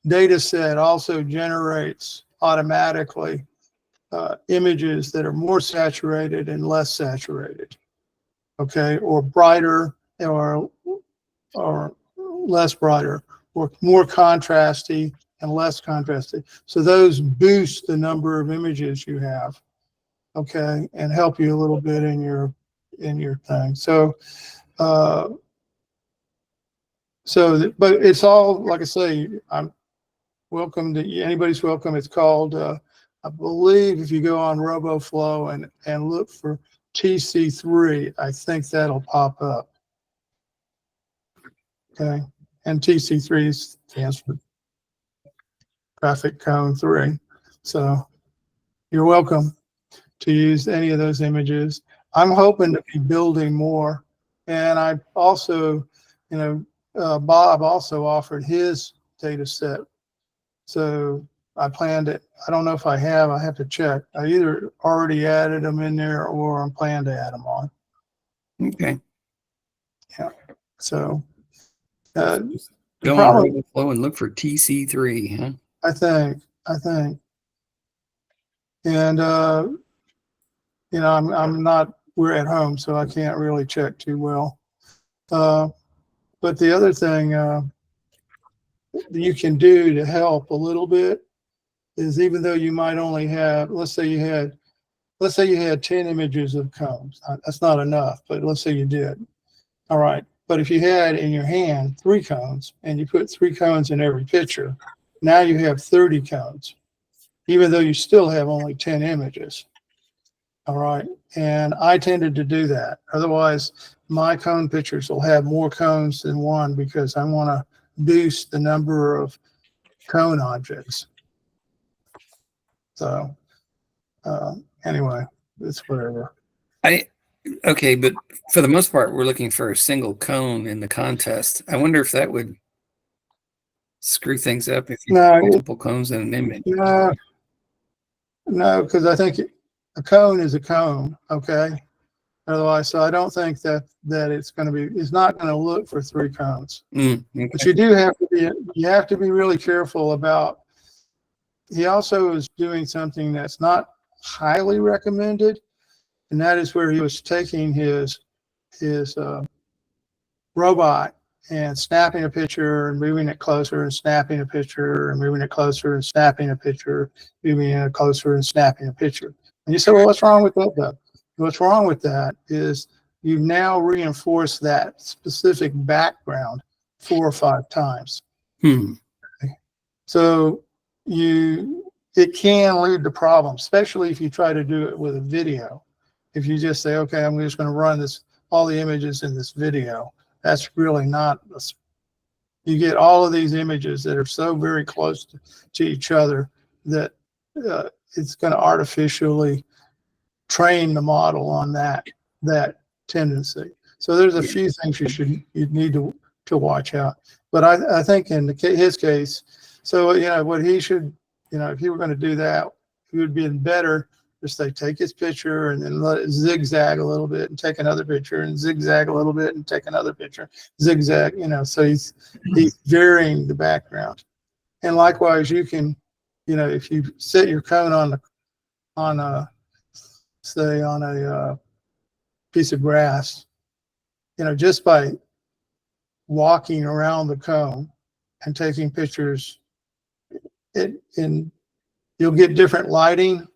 data set also generates automatically images that are more saturated and less saturated. Okay, or brighter or less brighter, or more contrasty and less contrasty. So those boost the number of images you have, okay, and help you a little bit in your thing. So, but it's all, like I say, I'm welcome to, anybody's welcome. It's called, I believe if you go on RoboFlow and look for TC3, I think that'll pop up. Okay, and TC3 stands for Traffic Cone 3. So you're welcome to use any of those images. I'm hoping to be building more. And I also, Bob also offered his data set. So I planned it. I don't know if I have to check. I either already added them in there or I'm planning to add them on. Okay. Yeah. So Go on RoboFlow and look for TC3, huh? I think. And, we're at home, so I can't really check too well. But the other thing you can do to help a little bit is, even though you might only have, let's say you had 10 images of cones. That's not enough, but let's say you did. All right. But if you had in your hand 3 cones and you put 3 cones in every picture, now you have 30 cones, even though you still have only 10 images. All right. And I tended to do that. Otherwise, my cone pictures will have more cones than one because I want to boost the number of cone objects. So anyway, it's whatever. Okay, but for the most part, we're looking for a single cone in the contest. I wonder if that would screw things up if you have multiple cones in an image. No, because I think a cone is a cone, okay? Otherwise, so I don't think that it's going to be. It's not going to look for 3 cones. Okay. But you do have to be. You have to be really careful about. He also is doing something that's not highly recommended, and that is where he was taking his robot and snapping a picture and moving it closer and snapping a picture and moving it closer and snapping a picture, moving it closer and snapping a picture. And you say, well, what's wrong with that though? What's wrong with that is you've now reinforced that specific background 4 or 5 times. Okay. So it can lead to problems, especially if you try to do it with a video. If you just say, okay, I'm just going to run all the images in this video. That's really not, you get all of these images that are so very close to each other that it's going to artificially train the model on that tendency. So there's a few things you need to watch out. But I think in his case, so, what he should, if he were going to do that, it would be better just they take his picture and then let it zigzag a little bit and take another picture and zigzag a little bit and take another picture, zigzag, so he's varying the background. And likewise, you can, if you set your cone on a piece of grass, just by walking around the cone and taking pictures, you'll get different lighting.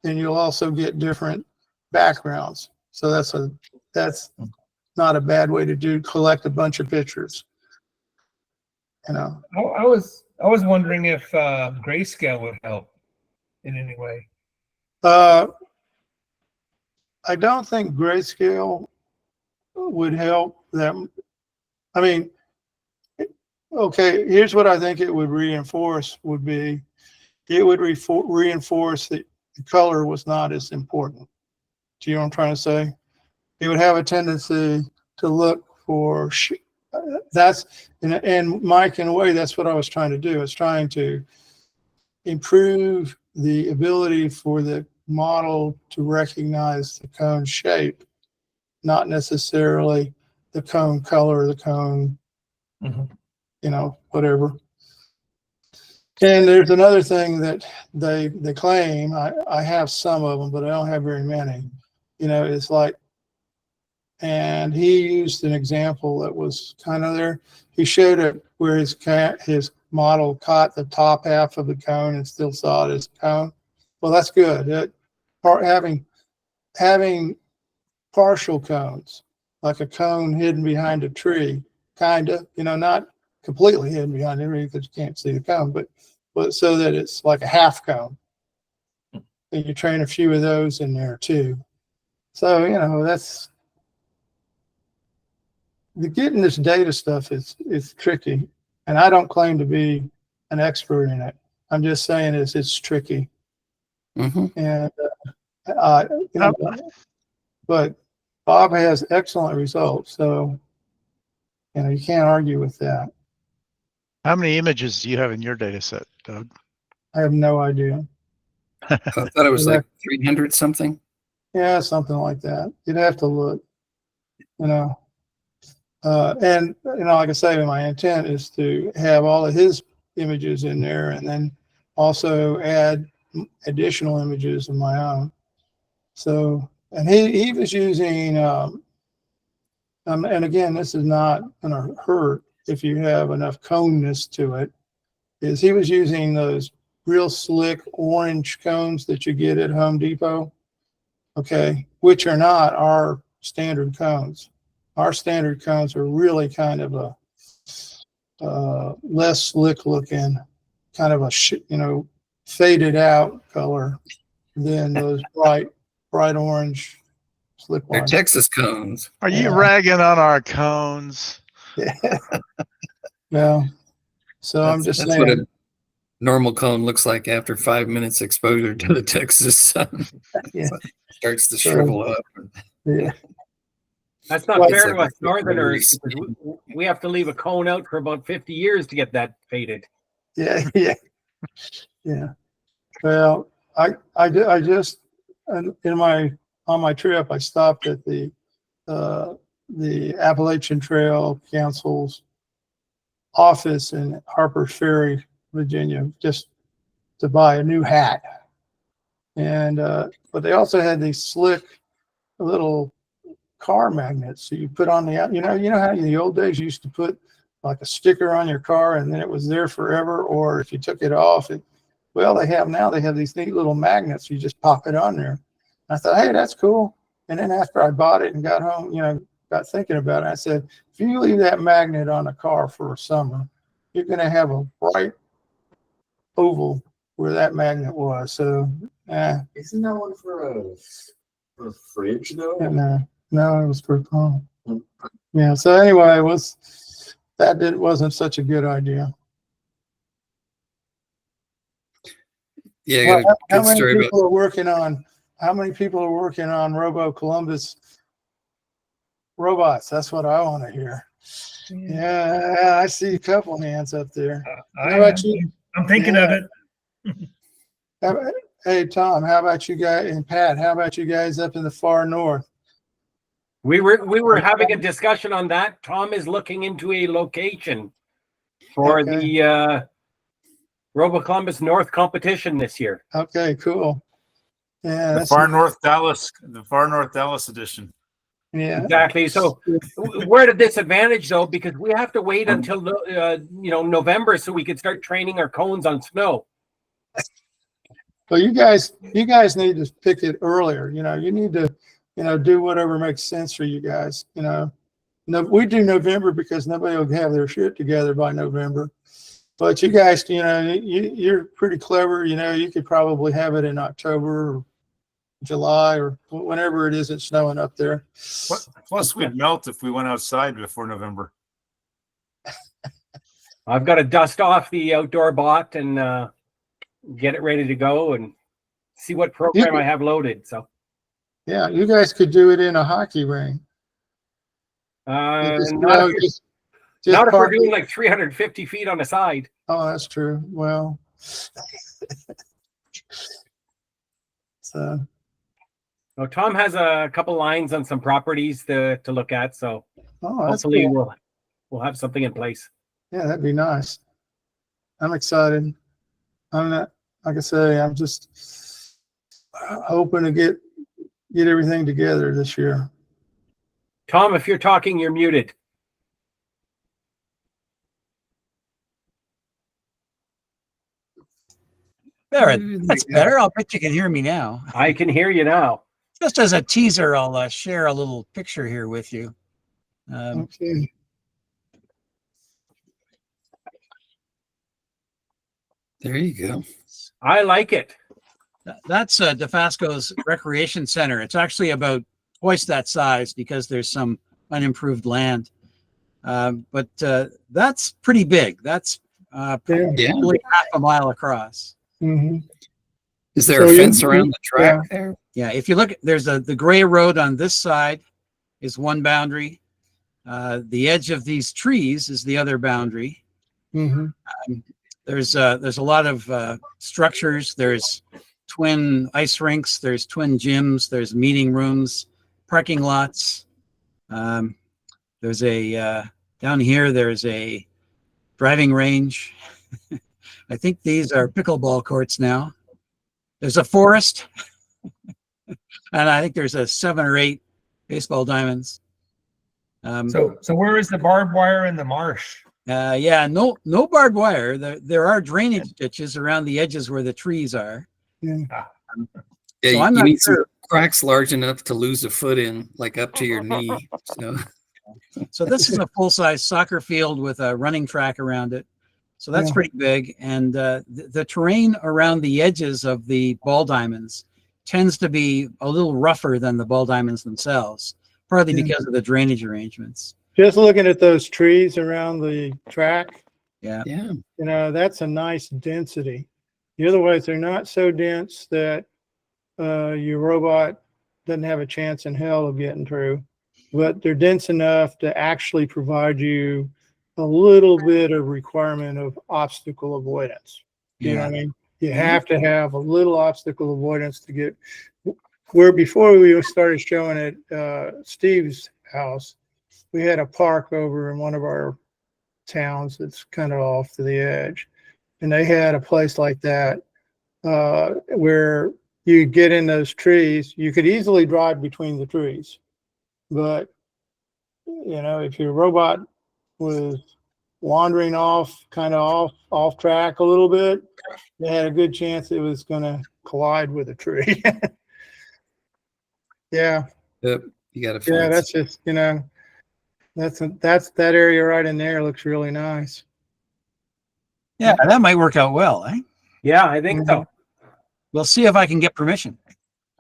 And you'll also get different backgrounds. So that's not a bad way to collect a bunch of pictures. I was wondering if grayscale would help in any way. I don't think grayscale would help them. I mean, okay, here's what I think it would reinforce would be, it would reinforce that the color was not as important. Do you know what I'm trying to say? It would have a tendency to look for and Mike, in a way, that's what I was trying to do. I was trying to improve the ability for the model to recognize the cone shape, not necessarily the cone color, the cone, whatever. And there's another thing that they claim, I have some of them, but I don't have very many. It's like, and he used an example that was kind of there. He showed it where his model caught the top half of the cone and still saw it as cone. Well, that's good. Having partial cones, like a cone hidden behind a tree, kind of, not completely hidden behind a tree because you can't see the cone, but so that it's like a half cone. And you train a few of those in there too. So, that's getting this data stuff is tricky. And I don't claim to be an expert in it. I'm just saying it's tricky. And, but Bob has excellent results. So, you can't argue with that. How many images do you have in your data set, Doug? I have no idea. I thought it was like 300 something. Yeah, something like that. You'd have to look, and like I say, my intent is to have all of his images in there and then also add additional images of my own. So, and he was using, and again, this is not going to hurt if you have enough coneness to it, is he was using those real slick orange cones that you get at Home Depot, okay, which are not our standard cones. Our standard cones are really kind of a less slick looking, kind of a faded out color than those bright orange slick They're ones. Texas cones. Are you ragging on our cones? Yeah. So I'm just that's saying. what a normal cone looks like after 5 minutes exposure to the Texas sun. Yeah. Starts to shrivel up. Yeah. That's not Well, fair to us Northerners. Because we have to leave a cone out for about 50 years to get that faded. Yeah. Well, I just on my trip I stopped at the the Appalachian Trail Council's office in Harper's Ferry, Virginia, just to buy a new hat. And but they also had these slick little car magnets. So you put on the, you know how in the old days you used to put like a sticker on your car and then it was there forever, or if you took it off, well, they have these neat little magnets. You just pop it on there. I thought, hey, that's cool. And then after I bought it and got home, got thinking about it, I said, if you leave that magnet on a car for a summer, you're going to have a bright oval where that magnet was. So, Isn't that one for a fridge though? no, it was for a phone. Yeah. So anyway, wasn't such a good idea. Yeah, I Well, got a how good many story about. people are working on? How many people are working on Robo Columbus robots? That's what I want to hear. Yeah, I see a couple hands up there. How about you? I'm thinking of it. Hey, Tom, how about you guys? And Pat, how about you guys up in the far north? We were having a discussion on that. Tom is looking into a location for Okay. the Robo Columbus North competition this year. Okay, cool. Yeah, The far North Dallas edition. yeah. Exactly. So we're at a disadvantage though, because we have to wait until November so we can start training our cones on snow. Well, you guys need to pick it earlier. You need to, do whatever makes sense for you guys. No, we do November because nobody will have their shit together by November. But you guys, you're pretty clever. You could probably have it in October or July or whenever it is it's snowing up there. Plus, we'd melt if we went outside before November. I've got to dust off the outdoor bot and get it ready to go and see what program I have loaded. So yeah, you guys could do it in a hockey ring. not Just if we're park doing it. like 350 feet on the side. Oh, that's true. Well, so So Tom has a couple lines on some properties to look at. So that's hopefully cool. we'll have something in place. Yeah, that'd be nice. I'm excited. I'm not, like I say, I'm just hoping to get everything together this year. Tom, if you're talking, you're muted. There, that's better. I'll bet you can hear me now. I can hear you now. Just as a teaser, I'll share a little picture here with you. Okay. There you go. I like it. That's DeFasco's Recreation Center. It's actually about twice that size because there's some unimproved land. But that's pretty big. That's probably half a mile across. Mm-hmm. Is there a fence around the track there? Yeah, if you look, there's the gray road on this side is one boundary. The edge of these trees is the other boundary. Mm-hmm. There's a lot of structures. There's twin ice rinks. There's twin gyms. There's meeting rooms, parking lots. There's a down here. There's a driving range. I think these are pickleball courts now. There's a forest, and I think there's 7 or 8 baseball diamonds. So where is the barbed wire in the marsh? Yeah, no barbed wire. There are drainage ditches around the edges where the trees are. Yeah. Yeah, So I'm you not need sure. some cracks large enough to lose a foot in, like up to your knee. So this is a full-size soccer field with a running track around it. So that's pretty big. And the terrain around the edges of the ball diamonds tends to be a little rougher than the ball diamonds themselves, partly because of the drainage arrangements. Just looking at those trees around the track, Yeah. that's a nice density. The other ways, they're not so dense that your robot doesn't have a chance in hell of getting through, but they're dense enough to actually provide you a little bit of requirement of obstacle avoidance. You know what I mean? You have to have a little obstacle avoidance to get where. Before we started showing it, Steve's house. We had a park over in one of our towns that's kind of off to the edge. And they had a place like that where you get in those trees. You could easily drive between the trees. But, you know, if your robot was wandering off, kind of off track a little bit, they had a good chance it was going to collide with a tree. Yeah. Yep. You got to Yeah, find that's just, you know, that's that area right in there looks really nice. Yeah, that might work out well, eh? Yeah, I think so. We'll see if I can get permission.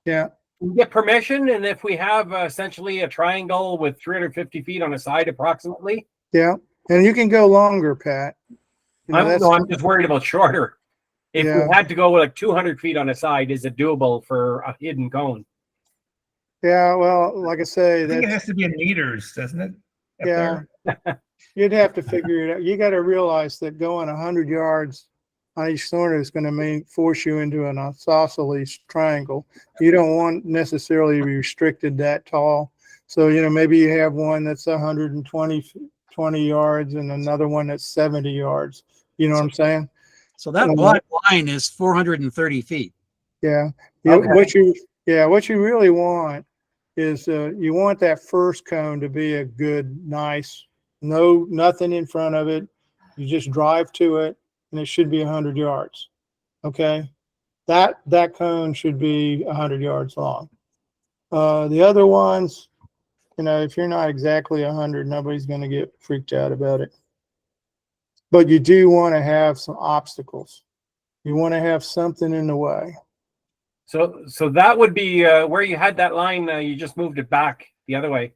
Yeah. We get permission, and if we have essentially a triangle with 350 feet on a side approximately, Yeah. And you can go longer, Pat. You know, I'm just worried about shorter. If Yeah. we had to go like 200 feet on a side, is it doable for a hidden cone? yeah, well, like I say, I think it that's, has to be in meters, doesn't it? Up yeah, there? you'd have to figure it out. You got to realize that going 100 yards on each corner is going to force you into an isosceles triangle. You don't want necessarily to be restricted that tall. So, you know, maybe you have one that's 120 yards and another one that's 70 yards. You know what I'm saying? So that black line is 430 feet. Yeah. Okay. What you really want is you want that first cone to be a good, nice, nothing in front of it. You just drive to it and it should be 100 yards. Okay. That cone should be 100 yards long. The other ones, you know, if you're not exactly 100, nobody's going to get freaked out about it. But you do want to have some obstacles. You want to have something in the way. So that would be where you had that line. You just moved it back the other way,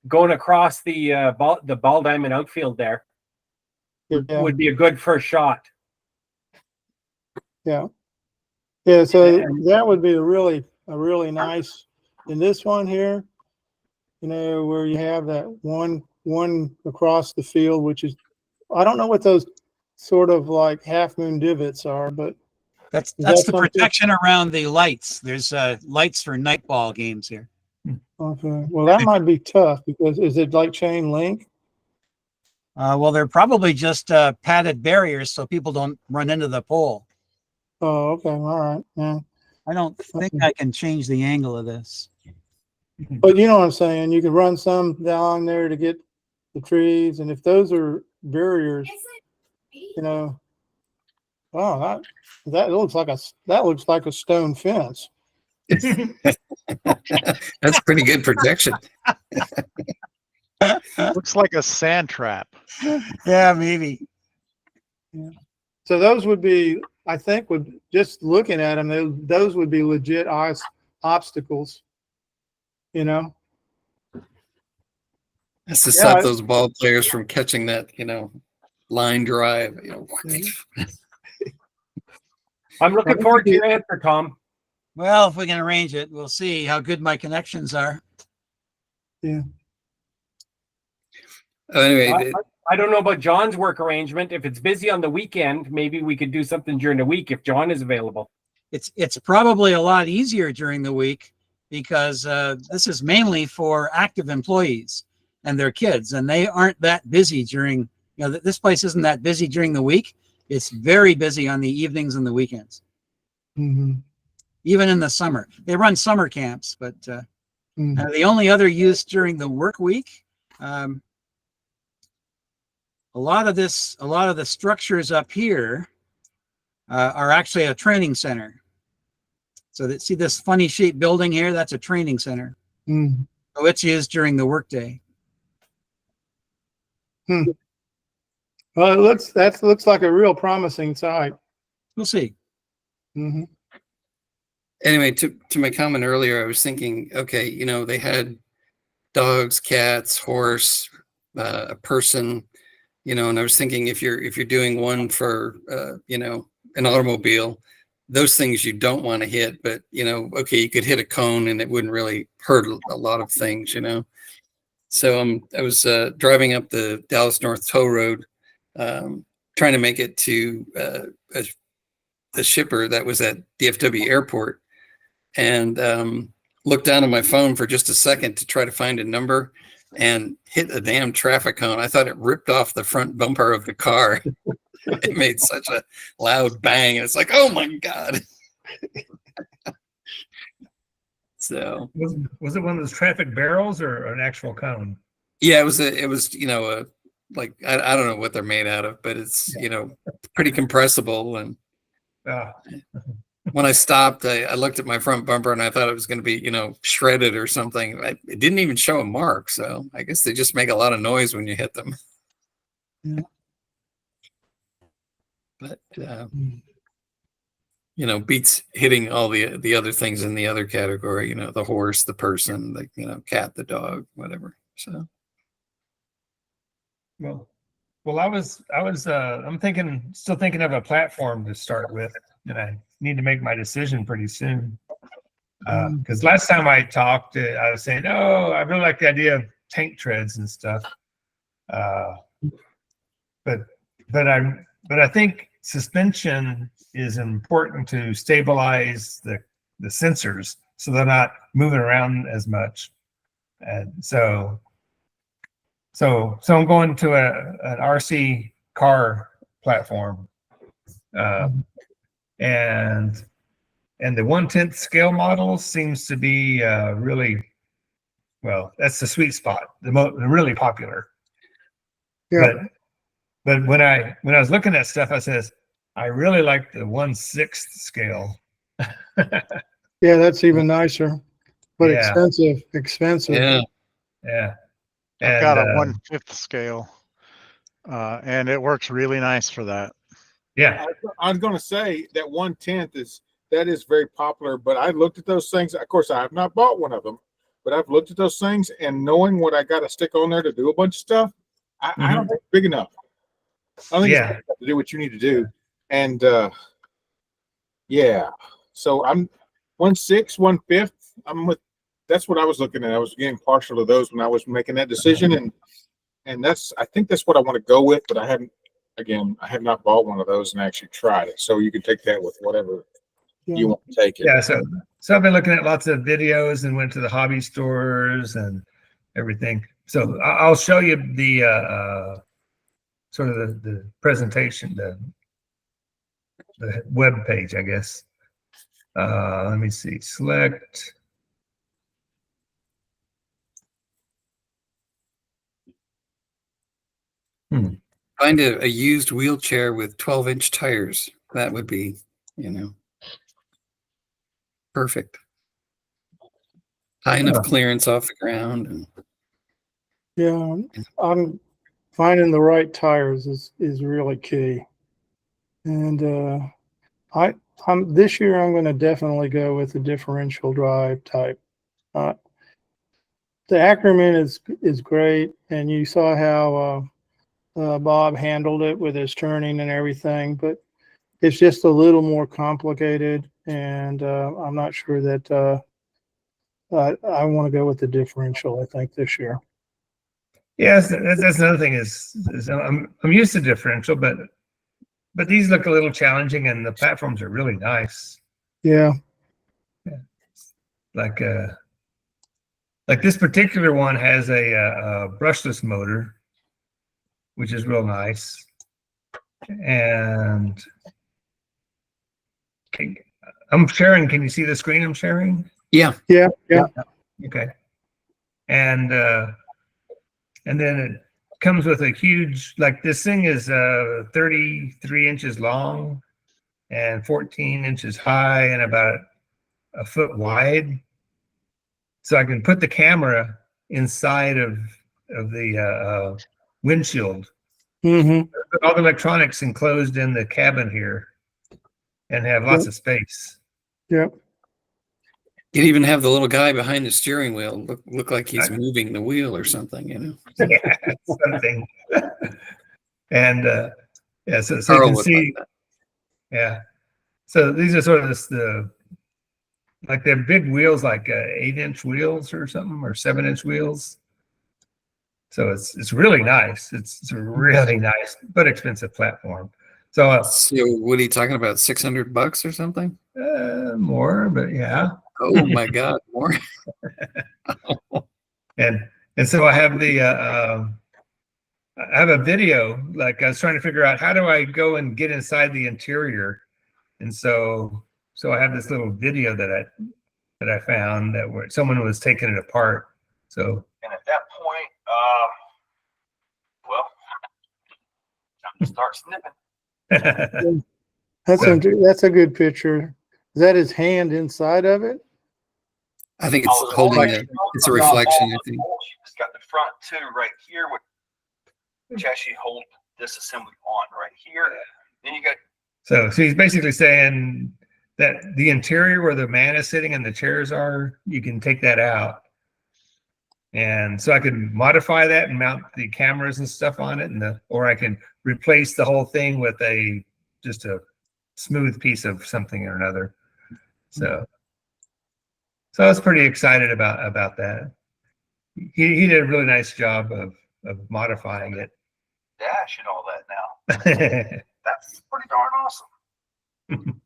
going across the ball diamond outfield there Yeah. would be a good first shot. Yeah. Yeah. So that would be a really nice, in this one here, you know, where you have that one across the field, which is, I don't know what those sort of like half moon divots are, but That's that the something? protection around the lights. There's lights for night ball games here. Okay. Well, that might be tough because is it like chain link? Well, they're probably just padded barriers so people don't run into the pole. Oh, okay. All right. Yeah. I don't think Okay. I can change the angle of this. But you know what I'm saying? You can run some down there to get the trees. And if those are barriers, you know, oh, that looks like a stone fence. That's pretty good protection. Looks like a sand trap. Yeah, maybe. So those would be, I think, just looking at them, those would be legit obstacles, you know? That's to Yeah, stop those ball players from catching that, line drive. I'm looking forward to your answer, Tom. Well, if we can arrange it, we'll see how good my connections are. Yeah. Anyway, I don't know about John's work arrangement. If it's busy on the weekend, maybe we could do something during the week if John is available. It's probably a lot easier during the week because this is mainly for active employees and their kids, and they aren't that busy during, this place isn't that busy during the week. It's very busy on the evenings and the weekends. Mm-hmm. Even in the summer. They run summer camps, but the only other use during the work week, a lot of the structures up here are actually a training center. So see this funny shaped building here? That's a training center. Mm-hmm. So it's used during the workday. Well, that looks like a real promising site. We'll see. Mm-hmm. anyway, to my comment earlier, I was thinking, okay, they had dogs, cats, horse, a person, and I was thinking if you're doing one for an automobile, those things you don't want to hit, but okay, you could hit a cone and it wouldn't really hurt a lot of things, So I was driving up the Dallas North Tow Road, trying to make it to a shipper that was at DFW Airport, and looked down on my phone for just a second to try to find a number, and hit a damn traffic cone. I thought it ripped off the front bumper of the car. It made such a loud bang. It's like, oh my God. So Was it one of those traffic barrels or an actual cone? yeah, it was, you know, like, I don't know what they're made out of, but it's, you know, pretty compressible. And when I stopped, I looked at my front bumper and I thought it was going to be, you know, shredded or something. It didn't even show a mark. So I guess they just make a lot of noise when you hit them. Yeah. But, you know, beats hitting all the other things in the other category, you know, the horse, the person, the, you know, cat, the dog, whatever. So. Well, I'm still thinking of a platform to start with, and I need to make my decision pretty soon. Because last time I talked, I was saying, oh, I really like the idea of tank treads and stuff. But I think suspension is important to stabilize the sensors so they're not moving around as much. And so I'm going to an RC car platform, and the 1/10 scale model seems to be really, well, that's the sweet spot, the really popular. Yeah. But when I was looking at stuff, I says, I really like the 1/6 scale. Yeah, that's even nicer, but Yeah. expensive. Yeah. I've got a 1/5 scale, and it works really nice for that. Yeah. I was going to say that 1/10 is very popular, but I looked at those things. Of course, I have not bought one of them, but I've looked at those things, and knowing what I got to stick on there to do a bunch of stuff, I don't think it's big enough. I don't think it's big enough to do what you need to do. And yeah, so I'm 1/6, 1/5. That's what I was looking at. I was getting partial to those when I was making that decision, and I think that's what I want to go with. But I have not bought one of those and actually tried it. So you can take that with whatever you want to take it. Yeah. So I've been looking at lots of videos and went to the hobby stores and everything. So I'll show you the sort of the presentation, the web page, I guess. Let me see. Select. Find a used wheelchair with 12-inch tires. That would be, you know, perfect. High enough clearance off the ground. And Yeah, I'm finding the right tires is really key. And this year I'm going to definitely go with the differential drive type. The Ackerman is great, and you saw how Bob handled it with his turning and everything, but it's just a little more complicated, and I'm not sure that I want to go with the differential, I think, this year. Yes, that's another thing is I'm used to differential, but these look a little challenging, and the platforms are really nice. Yeah. Like this particular one has a brushless motor, which is real nice. And I'm sharing. Can you see the screen I'm sharing? yeah. Okay. And then it comes with a huge, like this thing is 33 inches long and 14 inches high and about a foot wide. So I can put the camera inside of the windshield. Mm-hmm. All the electronics enclosed in the cabin here and have lots of space. Yep. You even have the little guy behind the steering wheel look like he's moving the wheel or something, you know. Yeah, something. And yeah, so you can see. Like yeah. So these are sort of like they're big wheels, like 8-inch wheels or something, or 7-inch wheels. So it's really nice. It's a really nice but expensive platform. So what are you talking about? $600 or something? More, but yeah. Oh my God, more. And And so I have I have a video, like I was trying to figure out how do I go and get inside the interior. And so I have this little video that I found that where someone was taking it apart. So, And at that point, well, time to start snipping. That's a good picture. Is that his hand inside of it? I think it's holding it. It's a reflection, I think. She just got the front two right here with chassis hold disassembly on right here. Then you got so he's basically saying that the interior where the man is sitting and the chairs are, you can take that out. And so I can modify that and mount the cameras and stuff on it, or I can replace the whole thing with just a smooth piece of something or another. So I was pretty excited about that. He did a really nice job of modifying it. dash and all that now. That's pretty darn awesome.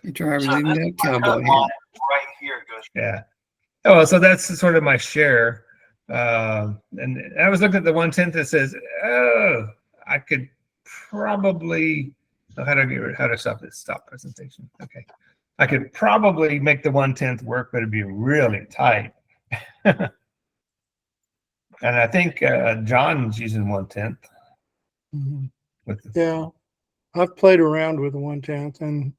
You driver's So even this got is my cowboy cut hat. line right here goes. Yeah. Oh, well, so that's sort of my share. And I was looking at the 1/10 that says, oh, I could probably, how to stop presentation. Okay. I could probably make the 1/10 work, but it'd be really tight. And I think John's using 1/10. Mhm. With the, Yeah, I've played around with the 1/10, and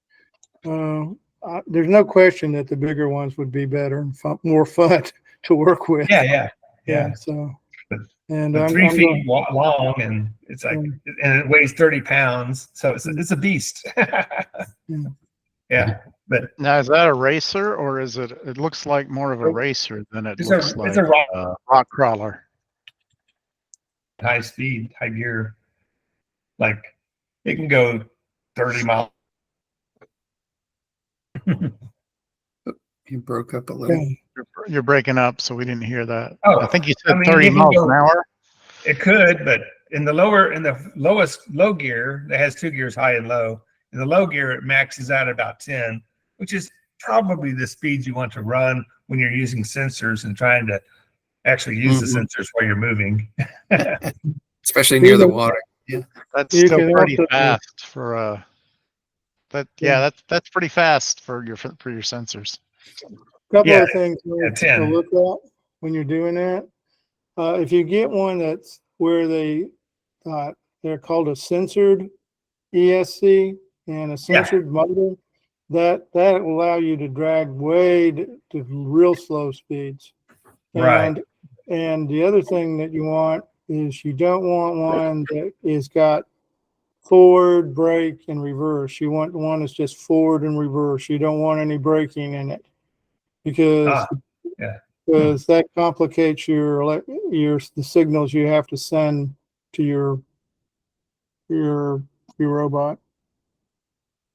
there's no question that the bigger ones would be better and more fun to work with. yeah. So, But- and But I'm 3 going- feet long, and it's like, and it weighs 30 pounds, so it's a beast. Yeah, but Now, is that a racer or is it? It looks like more of a racer than it it's looks a like rock crawler. high speed, high gear, like it can go 30 miles. He broke up a little. You're breaking up, so we didn't hear that. Oh, I think you said I mean, 30 you can miles go- an hour. It could, but in the lowest low gear, that has 2 gears, high and low. In the low gear, it maxes out about 10, which is probably the speed you want to run when you're using sensors and trying to actually use the sensors while you're moving. Especially near the water. That's You still can pretty also- fast for that. Yeah, that's pretty fast for your sensors. Couple Yeah, of things to 10. look at when you're doing that. If you get one that's where they're called a censored ESC and a censored motor, that will allow you to drag way to real slow speeds. Right. And the other thing that you want is you don't want one that is got forward, brake, and reverse. You want one that's just forward and reverse. You don't want any braking in it because yeah. because that complicates the signals you have to send to your robot.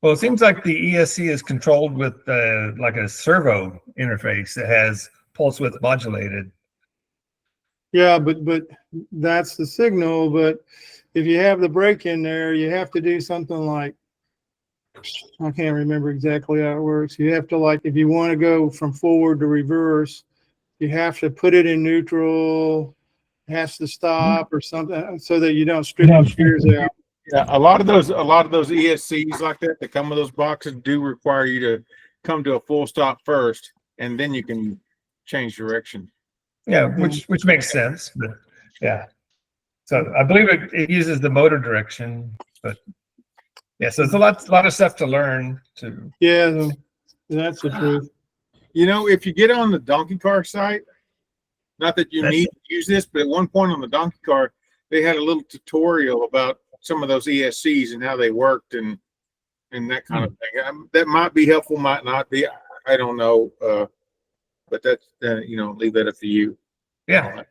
Well, it seems like the ESC is controlled with like a servo interface that has pulse width modulated. Yeah, but that's the signal. But if you have the brake in there, you have to do something like, I can't remember exactly how it works. You have to, like, if you want to go from forward to reverse, you have to put it in neutral, it has to stop or something so that you don't strip the steers out. Yeah, a lot of those ESCs like that come with those boxes do require you to come to a full stop first, and then you can change direction. Yeah, which makes sense. But yeah. So I believe it uses the motor direction, but yeah, so it's a lot of stuff to learn to. Yeah, that's the truth. You know, if you get on the donkey car site, not that you That's- need to use this, but at one point on the donkey car, they had a little tutorial about some of those ESCs and how they worked and that kind of thing. That might be helpful, might not be. I don't know. But that's, leave that up to you. Yeah.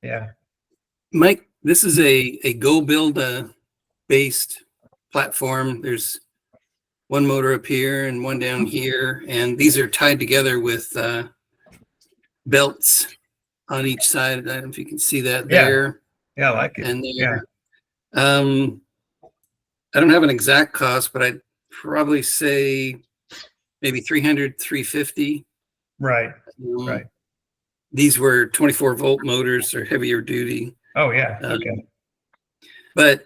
Yeah. Mike, this is a Go Build based platform. There's one motor up here and one down here, and these are tied together with belts on each side. I don't know if you can see that Yeah. there. Yeah, I like it. And Yeah. I don't have an exact cost, but I'd probably say maybe 300, 350. Right. Right. these were 24-volt motors or heavier duty. Oh yeah. Okay. But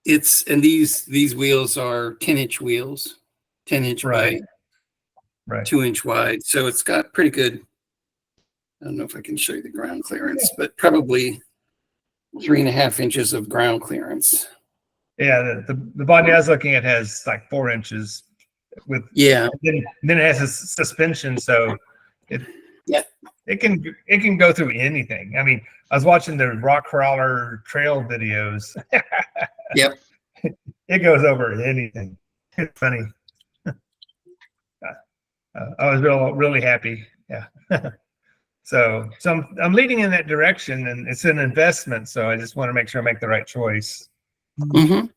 and these wheels are 10-inch wheels, 10-inch Right. by 2-inch wide. So it's got pretty good, I don't know if I can show you the ground clearance, but probably 3.5 inches of ground clearance. Yeah, the body I was looking at has like 4 inches with, Yeah. then it has a suspension, so it can go through anything. I mean, I was watching the rock crawler trail videos. Yep. It goes over anything. It's funny. I was really happy. Yeah. So I'm leading in that direction, and it's an investment. So I just want to make sure I make the right choice. Mm-hmm.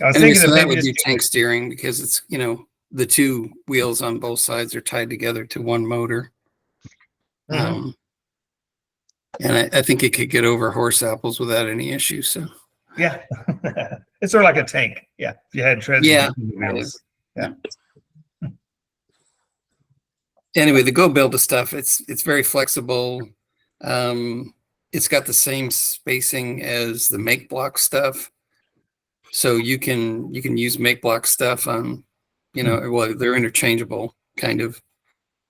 I was Anyway, thinking so if that maybe would just be tank steering because it's, the two wheels on both sides are tied together to one motor. Mhm. And I think it could get over horse apples without any issue. So Yeah, it's sort of like a tank. Yeah, if you had treads. Yeah. Wheels. Yeah. anyway, the Go Builder stuff, it's very flexible. It's got the same spacing as the Make Block stuff. So you can use Make Block stuff on, well, they're interchangeable kind of.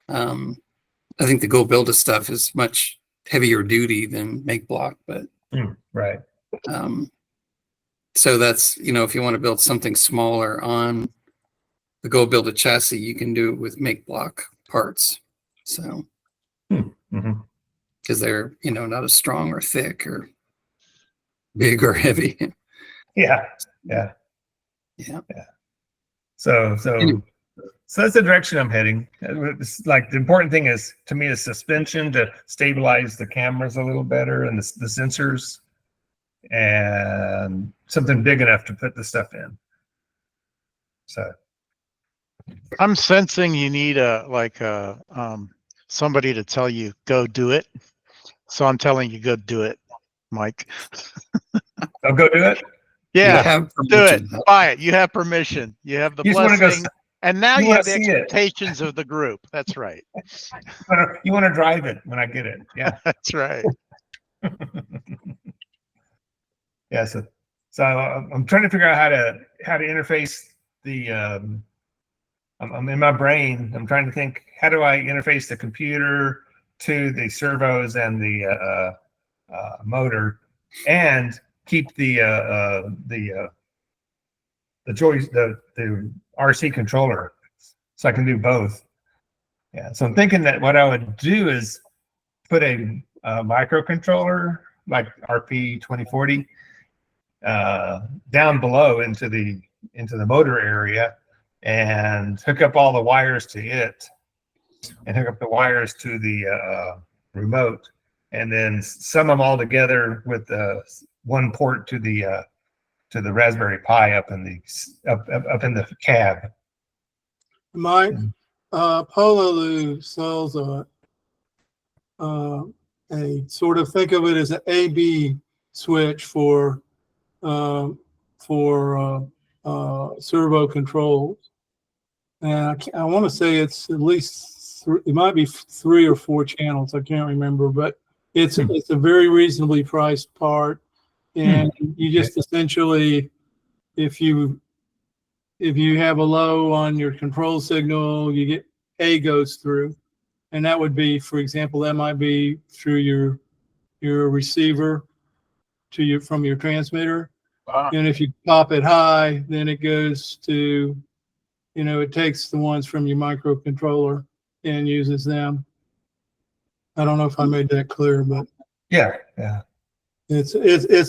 I think the Go Builder stuff is much heavier duty than Make Block, but Right. so that's, if you want to build something smaller on the Go Builder chassis, you can do it with Make Block parts. So Mhm. because they're, not as strong or thick or big or heavy. Yeah. Yeah. So that's the direction I'm heading. It's like the important thing is to me is suspension to stabilize the cameras a little better and the sensors, and something big enough to put the stuff in. So I'm sensing you need somebody to tell you go do it. So I'm telling you go do it, Mike. I'll go do it. Yeah, have do it. permission. Buy it. You have permission. You have the You just want to go. blessing. And now you you wanna have the see it. expectations of the group. That's right. You want to drive it when I get it. Yeah. That's right. Yeah. So I'm trying to figure out how to interface the. I'm in my brain. I'm trying to think, how do I interface the computer to the servos and the motor, and keep the RC controller, so I can do both. Yeah. So I'm thinking that what I would do is put a microcontroller like RP2040 down below into the motor area, and hook up all the wires to it, and hook up the wires to the remote, and then sum them all together with one port to the Raspberry Pi up in the cab. Mike, Pololu sells a sort of, think of it as an A/B switch for servo controls. And I want to say it's at least it might be 3 or 4 channels. I can't remember, but it's a very reasonably priced part. And you just essentially, if you have a low on your control signal, you get A goes through, and that would be, for example, that might be through your receiver to from your transmitter. And if you pop it high, then it goes to, it takes the ones from your microcontroller and uses them. I don't know if I made that clear, but Yeah. it's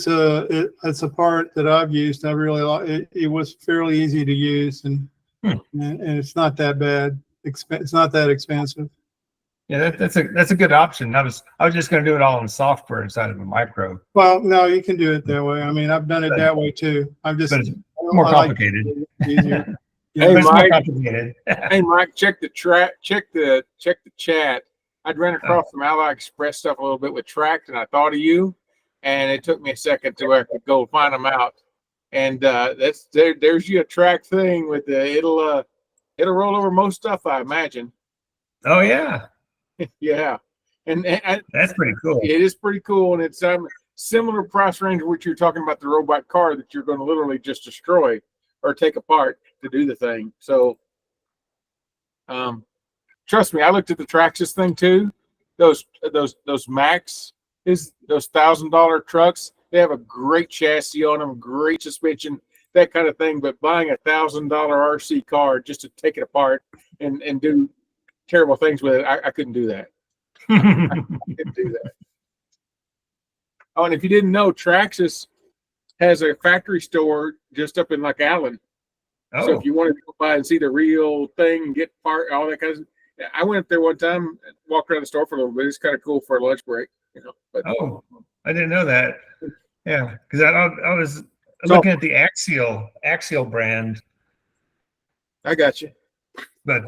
a part that I've used. I really like it. It was fairly easy to use, and it's not that bad. It's not that expensive. Yeah, that's a good option. I was just going to do it all in software inside of a micro. Well, no, you can do it that way. I mean, I've done it that way too. But it's more complicated. Easier. Hey, But it's more Mike. complicated. Hey, Mike, check the chat. I'd ran across some AliExpress stuff a little bit with Tract, and I thought of you, and it took me a second to where I could go find them out. And there's you a Tract thing with it'll roll over most stuff, I imagine. Oh yeah. Yeah. And That's pretty cool. it is pretty cool, and it's similar price range, which you're talking about the robot car that you're going to literally just destroy or take apart to do the thing. So, trust me, I looked at the Traxxas thing too. Those Max is those $1,000 trucks. They have a great chassis on them, great suspension, that kind of thing. But buying a $1,000 RC car just to take it apart and do terrible things with it, I couldn't do that. I couldn't do that. Oh, and if you didn't know, Traxxas has a factory store just up in like Allen. So Oh, if you wanted to go by and see the real thing and get part, all that kind of stuff, I went up there one time, walked around the store for a little bit. It's kind of cool for a lunch break, you know. But oh, I didn't know that. Yeah, because I was looking at the Axial brand, I got you. but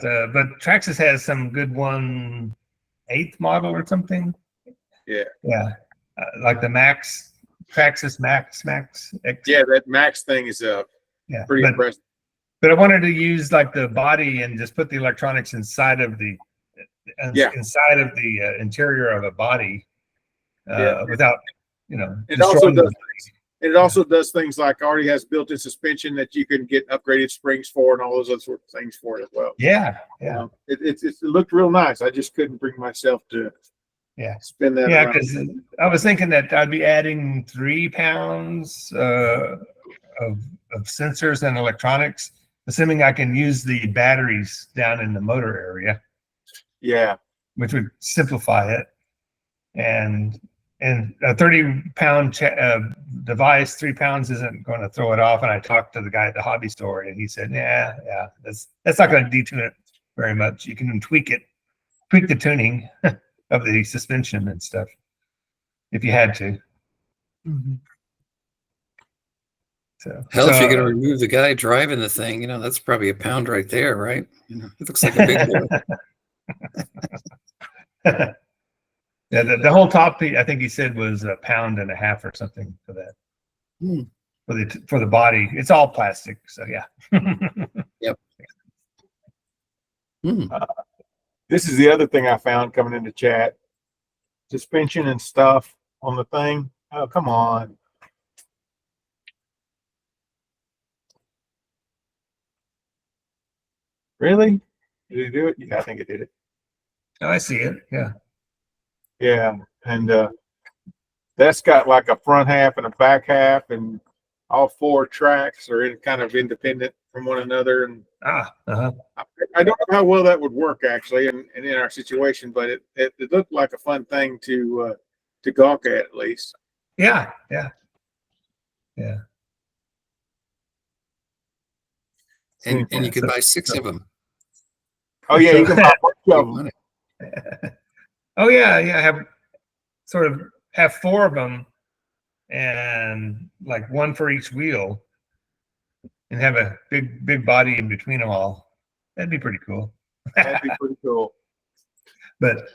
Traxxas has some good 1/8 model or something. Yeah. Yeah, like the Max Traxxas Max X. Yeah, that Max thing is Yeah, pretty but impressive. I wanted to use like the body and just put the electronics inside of the interior of a body without It also destroying the does. It also does things like already has built-in suspension that you can get upgraded springs for and all those other sort of things for it as well. Yeah, You yeah, know, it looked real nice. I just couldn't bring myself to spin that yeah. around. Because I was thinking that I'd be adding 3 pounds of sensors and electronics, assuming I can use the batteries down in the motor area, Yeah. which would simplify it. And a 30-pound device, 3 pounds isn't going to throw it off. And I talked to the guy at the hobby store, and he said, "Yeah, that's not going to detune it very much. You can tweak the tuning of the suspension and stuff if you had to." So Hell, if you're going to remove the guy driving the thing, that's probably a pound right there, right? It looks like a big boy. Yeah, the whole top, I think he said, was 1.5 pounds or something for that. For the body. It's all plastic, so yeah. Yep. This is the other thing I found coming into chat. Suspension and stuff on the thing. Oh, come on. Really? Did it do it? Yeah, I think it did it. Oh, I see it. Yeah. Yeah. And that's got like a front half and a back half, and all 4 tracks are in kind of independent from one another. And I don't know how well that would work actually in our situation, but it looked like a fun thing to gawk at least. Yeah. And you could buy 6 of them. Oh yeah, you can buy a bunch of them. Oh yeah, have 4 of them, and like 1 for each wheel, and have a big body in between them all. That'd be pretty cool. That'd be pretty cool. But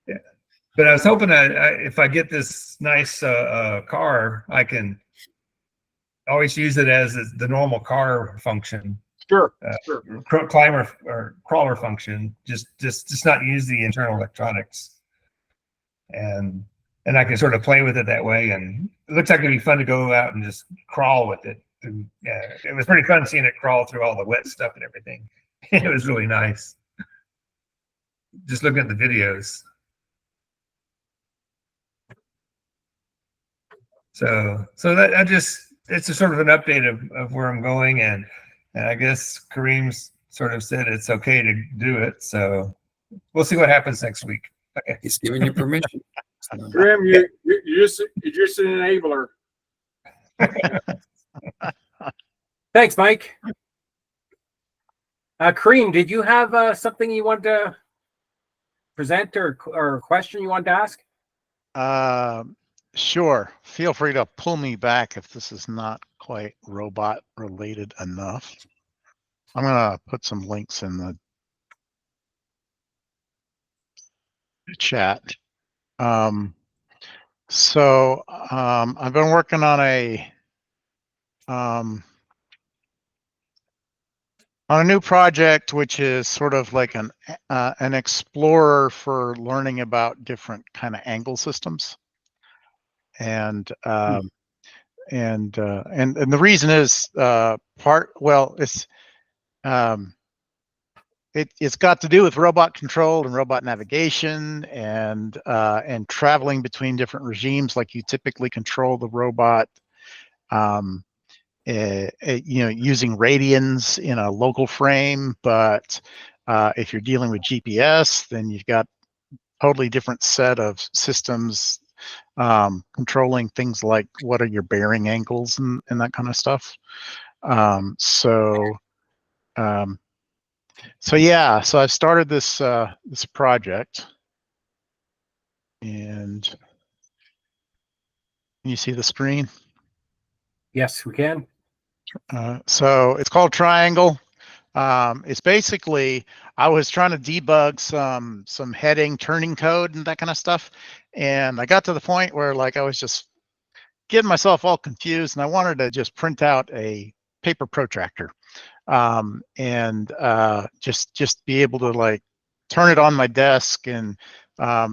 I was hoping if I get this nice car, I can always use it as the normal car function. Sure. Climber or crawler function. Just not use the internal electronics, and I can sort of play with it that way. And it looks like it'd be fun to go out and just crawl with it. And, it was pretty fun seeing it crawl through all the wet stuff and everything. It was really nice. Just looking at the videos. So that it's a sort of an update of where I'm going, and I guess Kareem's sort of said it's okay to do it. So we'll see what happens next week. Okay. He's giving you permission. Kareem, you're just an enabler. Thanks, Mike. Kareem, did you have something you wanted to present or a question you wanted to ask? Sure. Feel free to pull me back if this is not quite robot related enough. I'm gonna put some links in the chat. So I've been working on a On a new project, which is sort of like an explorer for learning about different kind of angle systems, and and the reason is it's got to do with robot control and robot navigation and traveling between different regimes. Like you typically control the robot, using radians in a local frame, but if you're dealing with GPS, then you've got totally different set of systems controlling things like what are your bearing angles and that kind of stuff. So I've started this project, and can you see the screen? Yes, we can. So it's called Triangle. It's basically, I was trying to debug some heading turning code and that kind of stuff, and I got to the point where like I was just getting myself all confused, and I wanted to just print out a paper protractor, and just be able to like turn it on my desk, and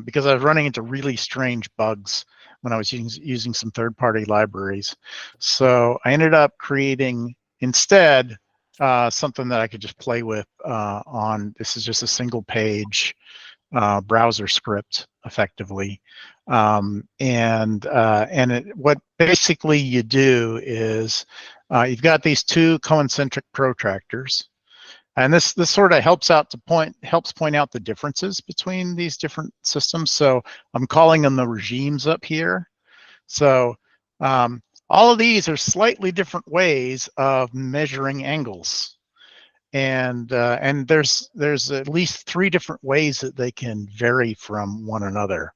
because I was running into really strange bugs when I was using some third-party libraries. So I ended up creating instead something that I could just play with on, this is just a single page browser script effectively. What basically you do is you've got these two concentric protractors, and this sort of helps point out the differences between these different systems. So I'm calling them the regimes up here. So all of these are slightly different ways of measuring angles, and there's at least 3 different ways that they can vary from one another.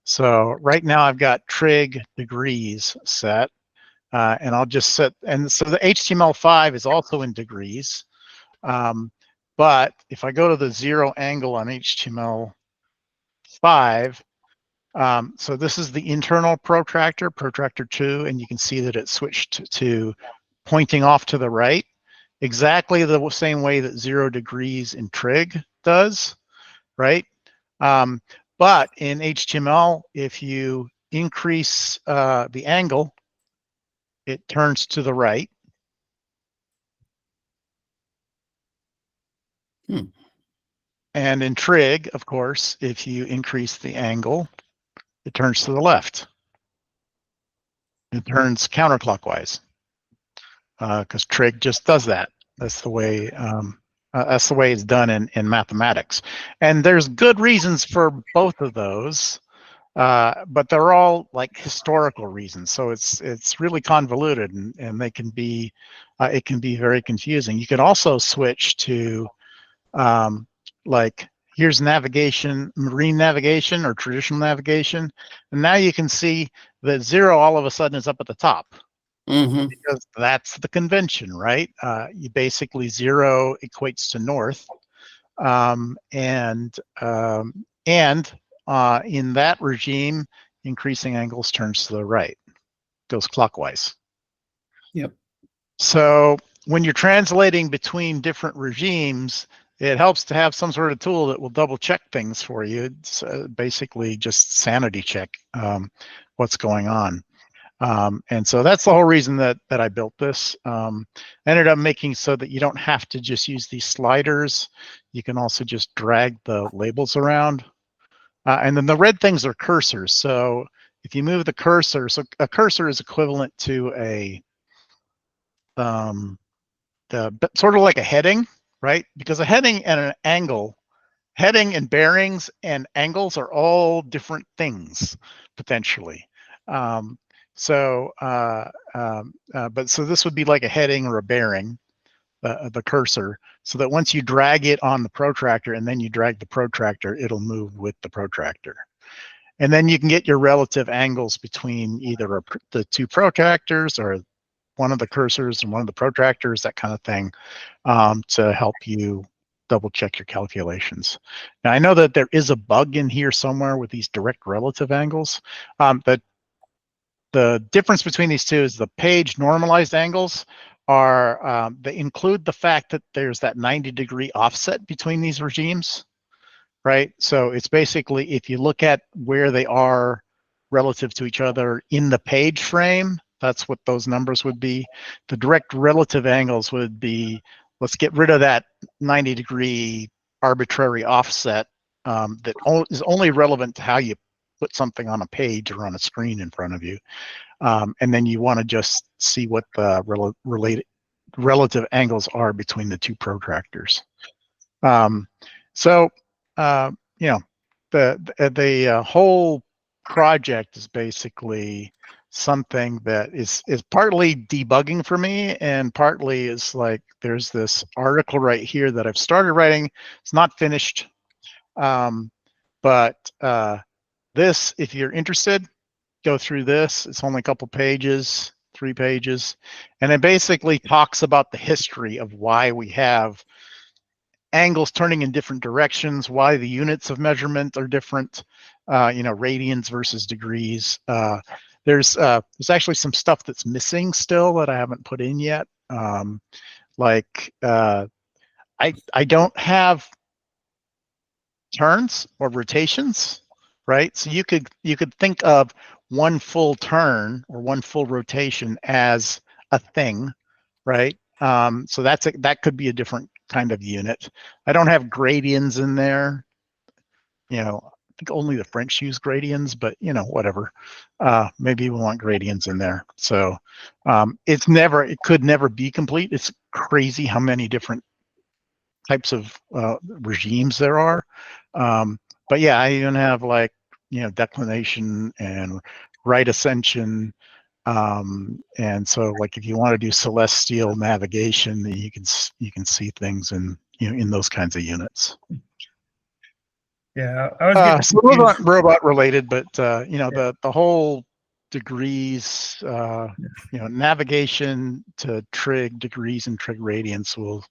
So right now I've got trig degrees set, and I'll just set, and so the HTML5 is also in degrees. But if I go to the 0 angle on HTML5, so this is the internal protractor 2, and you can see that it switched to pointing off to the right, exactly the same way that 0 degrees in trig does, right? But in HTML, if you increase the angle, it turns to the right. And in trig, of course, if you increase the angle, it turns to the left. It turns counterclockwise because trig just does that. That's the way it's done in mathematics. And there's good reasons for both of those, but they're all like historical reasons. So it's really convoluted, and they can be it can be very confusing. You can also switch to like here's navigation, marine navigation or traditional navigation, and now you can see that 0 all of a sudden is up at the top. Because that's the convention, right? You basically 0 equates to north, in that regime, increasing angles turns to the right, goes clockwise. Yep. So when you're translating between different regimes, it helps to have some sort of tool that will double check things for you. It's basically just sanity check what's going on. And so that's the whole reason that I built this. I ended up making so that you don't have to just use these sliders. You can also just drag the labels around. And then the red things are cursors. So if you move the cursor, so a cursor is equivalent to a sort of like a heading, right? Because a heading and an angle, heading and bearings and angles are all different things potentially. So this would be like a heading or a bearing, the cursor, so that once you drag it on the protractor and then you drag the protractor, it'll move with the protractor. And then you can get your relative angles between either the 2 protractors or one of the cursors and one of the protractors, that kind of thing, to help you double check your calculations. Now, I know that there is a bug in here somewhere with these direct relative angles, but the difference between these two is the page normalized angles are, they include the fact that there's that 90-degree offset between these regimes, right? So it's basically, if you look at where they are relative to each other in the page frame, that's what those numbers would be. The direct relative angles would be, let's get rid of that 90-degree arbitrary offset that is only relevant to how you put something on a page or on a screen in front of you. And then you want to just see what the relative angles are between the two protractors. So, you know, the whole project is basically something that is partly debugging for me, and partly is like, there's this article right here that I've started writing. It's not finished, but this, if you're interested, go through this. It's only a couple pages, 3 pages, and it basically talks about the history of why we have angles turning in different directions, why the units of measurement are different, you know, radians versus degrees. There's actually some stuff that's missing still that I haven't put in yet. Like I don't have turns or rotations, right? So you could think of one full turn or one full rotation as a thing, right? So that could be a different kind of unit. I don't have gradients in there. You know, I think only the French use gradients, but you know, whatever. Maybe we want gradients in there. So it could never be complete. It's crazy how many different types of regimes there are. But yeah, I even have, like, you know, declination and right ascension. And so, like, if you want to do celestial navigation, you can see things in, you know, in those kinds of units. Yeah, I was getting So confused. robot related, but you know, the whole degrees, you know, navigation to trig degrees and trig radians will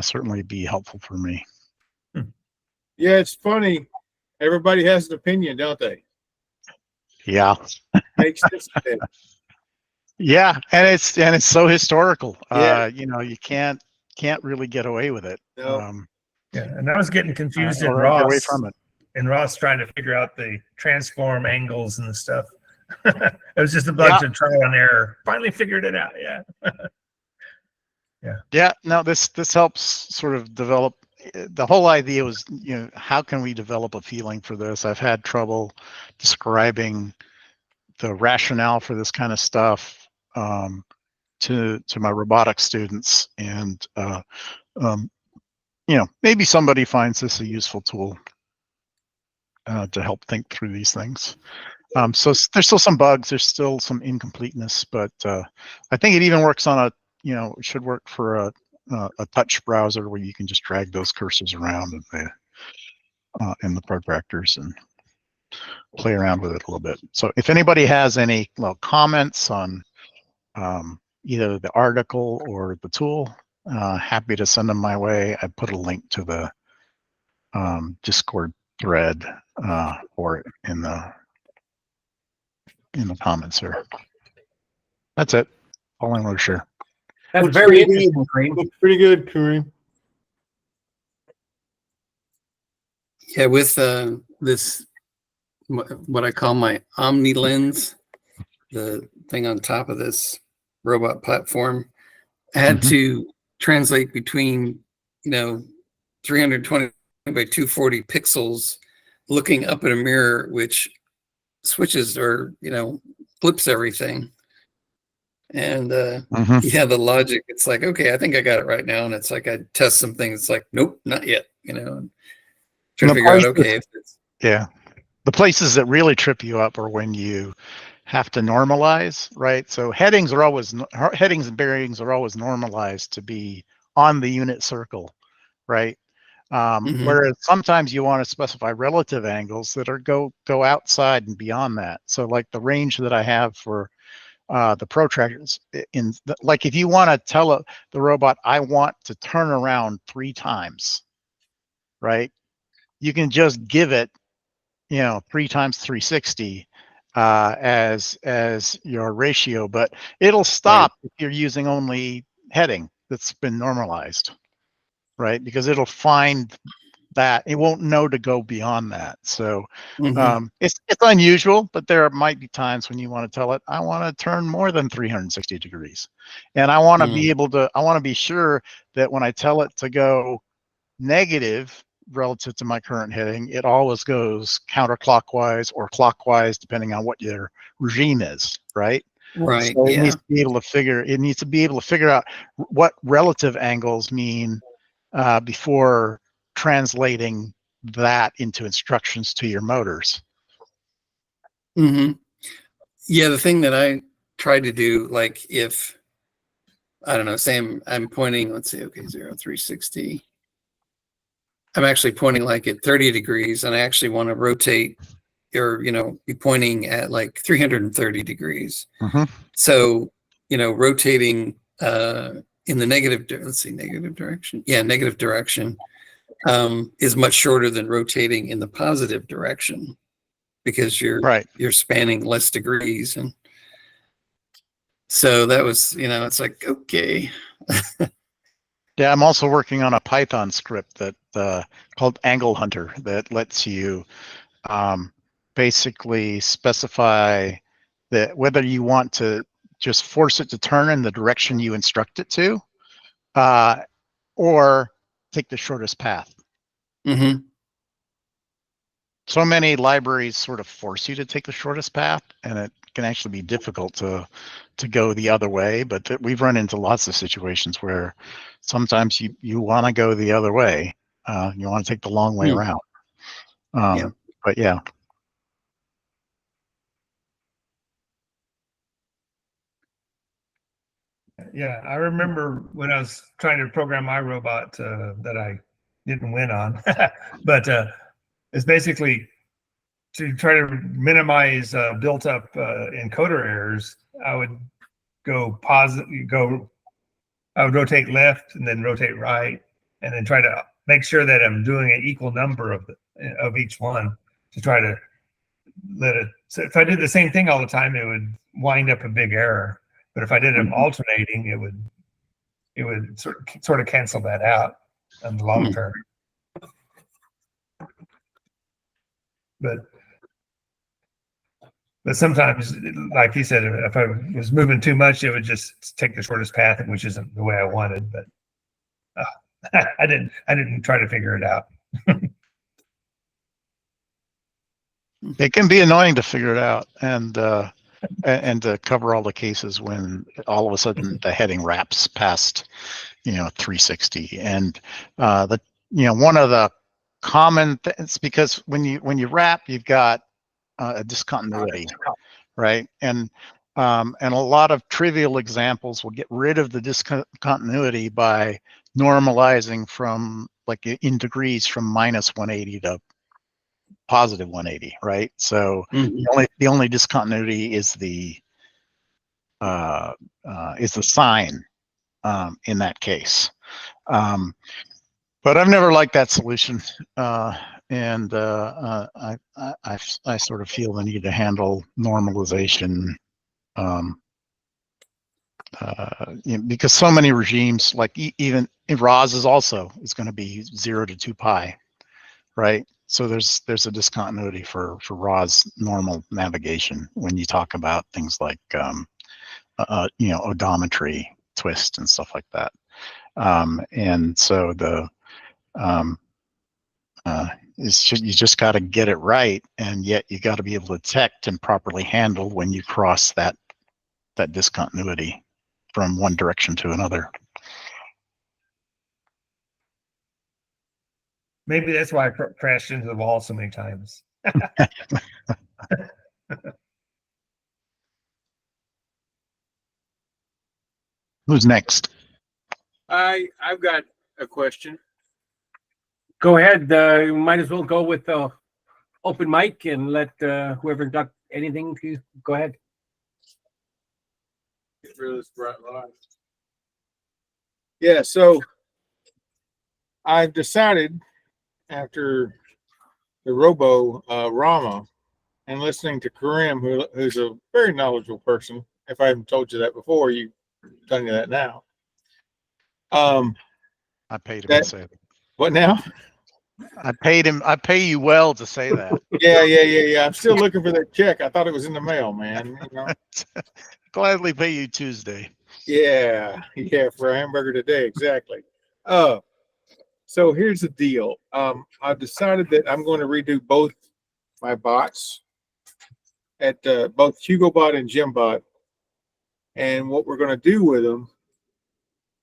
certainly be helpful for me. Yeah, it's funny. Everybody has an opinion, don't they? Yeah. Makes sense to them. Yeah, and it's so historical. Yeah. You know, you can't really get away with it. No. Yeah, and I was getting confused in Or get away Ross. from it. And Ross trying to figure out the transform angles and stuff. It was just a bunch of trial and error. Finally figured it out. Yeah. Yeah. No, this helps sort of develop. The whole idea was, you know, how can we develop a feeling for this? I've had trouble describing the rationale for this kind of stuff to my robotics students, and you know, maybe somebody finds this a useful tool to help think through these things. So there's still some bugs, there's still some incompleteness, but I think it even works on you know, it should work for a touch browser where you can just drag those cursors around in the protractors and play around with it a little bit. So if anybody has any comments on either the article or the tool, happy to send them my way. I put a link to the Discord thread for it in the comments here. That's it. All I want to share. That's Looks very pretty interesting, Kareem. Looks pretty good, Kareem. Yeah, with this, what I call my Omni lens, the thing on top of this robot platform, I had to translate between, you know, 320 by 240 pixels, looking up at a mirror, which switches or, you know, flips everything. And yeah, the logic, it's like, okay, I think I got it right now. And it's like, I test some things. It's like, nope, not yet, you know, and trying to figure out, okay, if it's, yeah, the places that really trip you up are when you have to normalize, right? So headings and bearings are always normalized to be on the unit circle, right? Whereas sometimes you want to specify relative angles that are go outside and beyond that. So like the range that I have for the protractors, like if you want to tell the robot, I want to turn around 3 times, right? You can just give it, you know, 3 times 360, as your ratio, but it'll stop if you're using only heading that's been normalized, right? Because it'll find that it won't know to go beyond that. So it's unusual, but there might be times when you want to tell it, I want to turn more than 360 degrees. And I want to be able to, I want to be sure that when I tell it to go negative relative to my current heading, it always goes counterclockwise or clockwise, depending on what your regime is, right? Right. So it Yeah. needs to be able to figure out what relative angles mean before translating that into instructions to your motors. Yeah, the thing that I try to do, like if I don't know, say I'm pointing, let's say, okay, 0, 360. I'm actually pointing like at 30 degrees, and I actually want to rotate or be pointing at like 330 degrees. So rotating in the negative, let's see, negative direction. Yeah, negative direction is much shorter than rotating in the positive direction, because you're spanning less degrees. And so that was, it's like, okay. Yeah, I'm also working on a Python script that called Angle Hunter that lets you basically specify that whether you want to just force it to turn in the direction you instruct it to, or take the shortest path. So many libraries sort of force you to take the shortest path, and it can actually be difficult to go the other way. But we've run into lots of situations where sometimes you want to go the other way. You want to take the long way around. But yeah. Yeah, I remember when I was trying to program my robot that I didn't win on, but it's basically to try to minimize built-up encoder errors. I would I would rotate left and then rotate right, and then try to make sure that I'm doing an equal number of each one to try to let it. So if I did the same thing all the time, it would wind up a big error. But if I did them alternating, it would sort of cancel that out in the long term. But sometimes, like you said, if I was moving too much, it would just take the shortest path, which isn't the way I wanted. But I didn't try to figure it out. It can be annoying to figure it out and to cover all the cases when all of a sudden the heading wraps past 360. And one of the common things, because when you wrap, you've got a discontinuity, right? And a lot of trivial examples will get rid of the discontinuity by normalizing from, like, in degrees, from -180 to positive 180, right? So the only discontinuity is the sign in that case. But I've never liked that solution, and I sort of feel the need to handle normalization, because so many regimes, like even ROS is going to be 0 to 2 pi, right? So there's a discontinuity for ROS normal navigation when you talk about things like odometry, twist, and stuff like that. And so you just got to get it right, and yet you got to be able to detect and properly handle when you cross that discontinuity from one direction to another. Maybe that's why I crashed into the wall so many times. Who's next? I've got a question. Go ahead. You might as well go with open mic and let whoever got anything to go ahead. Yeah, so I've decided after the Robo Rama and listening to Karim, who's a very knowledgeable person. If I haven't told you that before, I'm telling you that now. I paid him That- to say that. What now? I paid him. I pay you well to say that. Yeah. I'm still looking for that check. I thought it was in the mail, man. You know? Gladly pay you Tuesday. Yeah, for a hamburger today, exactly. So here's the deal. I've decided that I'm going to redo both my bots at both HugoBot and GemBot. And what we're going to do with them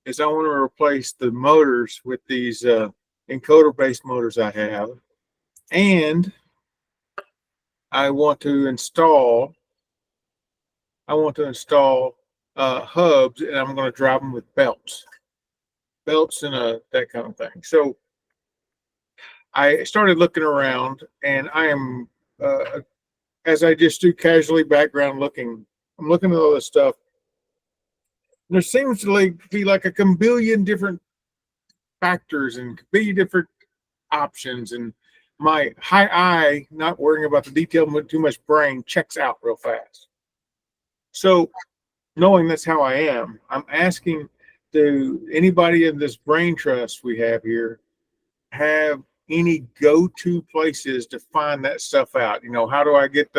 is I want to replace the motors with these encoder-based motors I have. And I want to install hubs, and I'm going to drive them with belts and that kind of thing. So I started looking around, and I am, as I just do casually background looking, I'm looking at all this stuff. There seems to be like a billion different factors and billion different options, and my high eye, not worrying about the detail with too much brain, checks out real fast. So knowing that's how I am, I'm asking, do anybody in this brain trust we have here have any go-to places to find that stuff out? You know, how do I get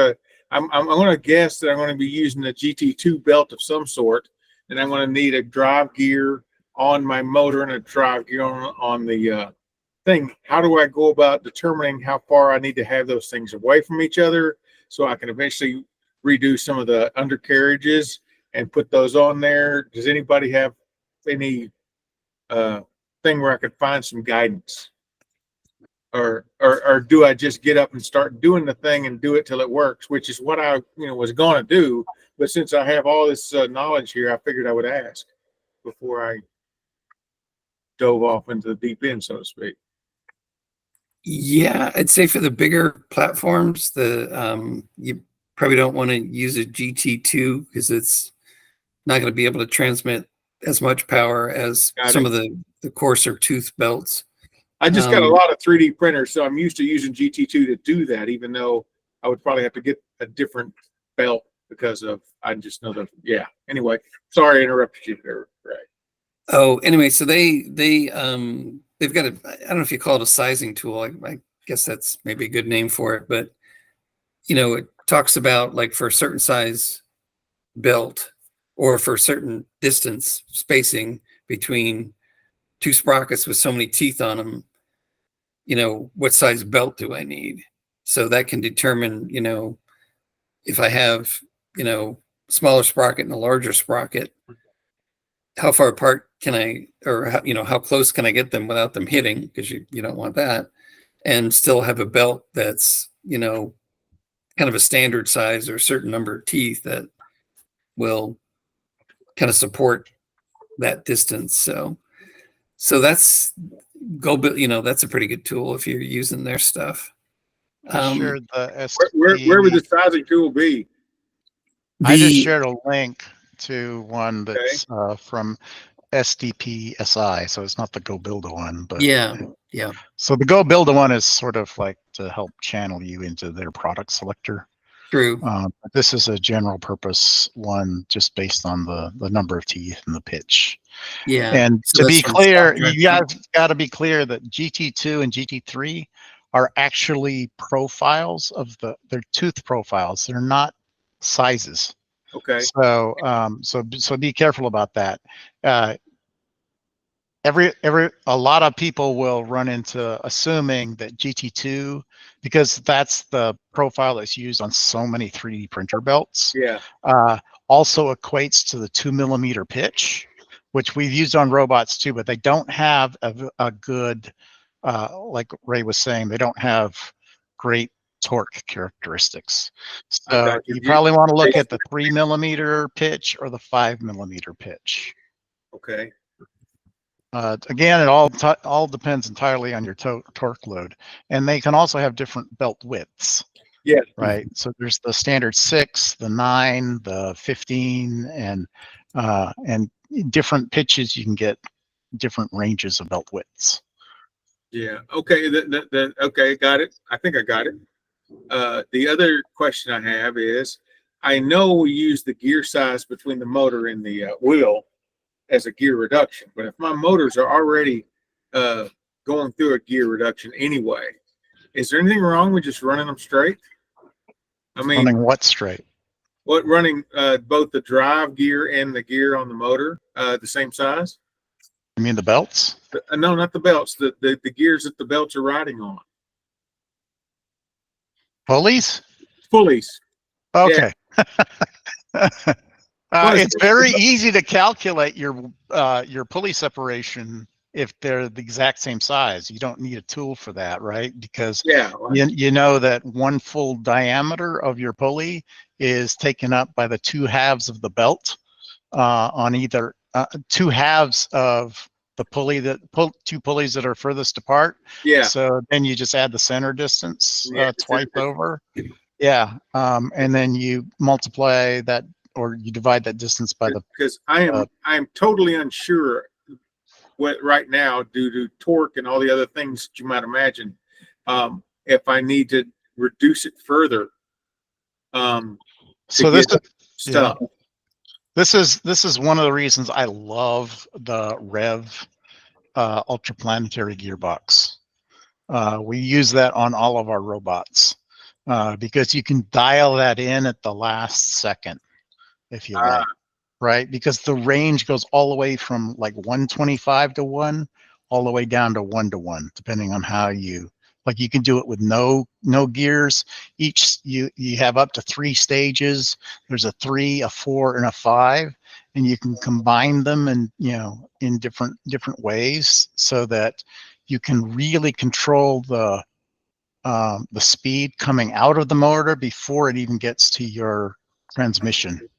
I'm going to guess that I'm going to be using a GT2 belt of some sort, and I'm going to need a drive gear on my motor and a drive gear on the thing. How do I go about determining how far I need to have those things away from each other so I can eventually redo some of the undercarriages and put those on there? Does anybody have any thing where I could find some guidance? Or do I just get up and start doing the thing and do it till it works, which is what I was going to do. But since I have all this knowledge here, I figured I would ask before I dove off into the deep end, so to speak. Yeah, I'd say for the bigger platforms, you probably don't want to use a GT2 because it's not going to be able to transmit as much power as some of the coarser tooth belts. I just got a lot of 3D printers, so I'm used to using GT2 to do that, even though I would probably have to get a different belt because of, I just know anyway, sorry I interrupted you there, Greg. Oh, anyway, so they've got I don't know if you call it a sizing tool. I guess that's maybe a good name for it, but it talks about like for a certain size belt or for a certain distance spacing between two sprockets with so many teeth on them, what size belt do I need? So that can determine, if I have, smaller sprocket and a larger sprocket, how far apart can I, or how close can I get them without them hitting? Because you don't want that, and still have a belt that's, kind of a standard size or a certain number of teeth that will kind of support that distance. So that's that's a pretty good tool if you're using their stuff. I shared the STP. Where would the sizing tool be? I just shared a link to one that's from SDP SI, so it's not the Go Build a one, but yeah. So the Go Build a one is sort of like to help channel you into their product selector. True. But this is a general purpose one, just based on the number of teeth and the pitch. Yeah. And So to be that's clear, you guys got to be clear that GT2 and GT3 are actually profiles of their tooth profiles. They're not sizes. Okay. So so be careful about that. A lot of people will run into assuming that GT2, because that's the profile that's used on so many 3D printer belts. Yeah. Also equates to the 2mm pitch, which we've used on robots too, but they don't have a good, like Ray was saying, they don't have great torque characteristics. So you probably want to look at the 3mm pitch or the 5mm pitch. Okay. Again, it all depends entirely on your torque load, and they can also have different belt widths. Yeah. Right. So there's the standard 6, the 9, the 15, and different pitches. You can get different ranges of belt widths. Yeah. Okay. Okay. Got it. I think I got it. The other question I have is, I know we use the gear size between the motor and the wheel as a gear reduction, but if my motors are already going through a gear reduction anyway, is there anything wrong with just running them straight? I mean, Running what straight? running both the drive gear and the gear on the motor the same size? You mean the belts? No, not the belts. The gears that the belts are riding on. Pulleys? Pulleys. Okay. Well, It's very easy to calculate your pulley separation if they're the exact same size. You don't need a tool for that, right? Because yeah, you know that one full diameter of your pulley is taken up by the two halves of the belt on either two halves of the pulley two pulleys that are furthest apart. yeah. So then you just add the center distance Yeah, twice over. Yeah. And then you multiply that, or you divide that distance by the. Because I'm totally unsure what right now, due to torque and all the other things that you might imagine, if I need to reduce it further. So this stuff. Yeah. This is one of the reasons I love the Rev ultraplanetary gearbox. We use that on all of our robots because you can dial that in at the last second if you like, right? Because the range goes all the way from like 125 to 1 all the way down to 1 to 1, depending on how you like. You can do it with no gears. Each you have up to 3 stages. There's a 3, a 4, and a 5, and you can combine them and in different ways so that you can really control the speed coming out of the motor before it even gets to your transmission.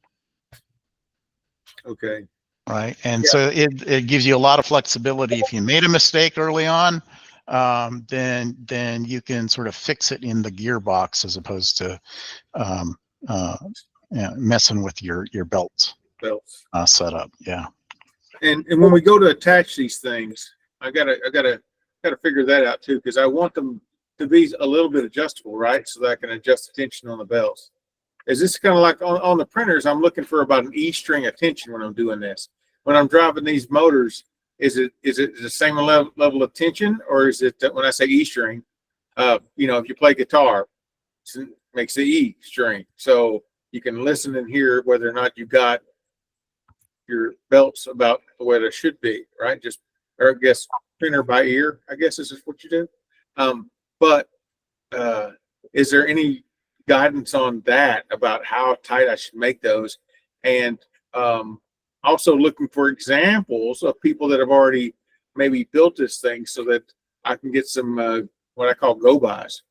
Okay. Right. And so it gives you a lot of flexibility. If you made a mistake early on, then you can sort of fix it in the gearbox as opposed to messing with your belts setup. Yeah. And when we go to attach these things, I gotta figure that out too, because I want them to be a little bit adjustable, right? So that I can adjust the tension on the belts. Is this kind of like on the printers? I'm looking for about an E-string of tension when I'm doing this. When I'm driving these motors, is it the same level of tension, or is it when I say E-string? If you play guitar, it makes the E string, so you can listen and hear whether or not you got your belts about the way they should be, right? Or I guess printer by ear, I guess is what you do. But is there any guidance on that about how tight I should make those? And also looking for examples of people that have already maybe built this thing so that I can get some what I call go-bys.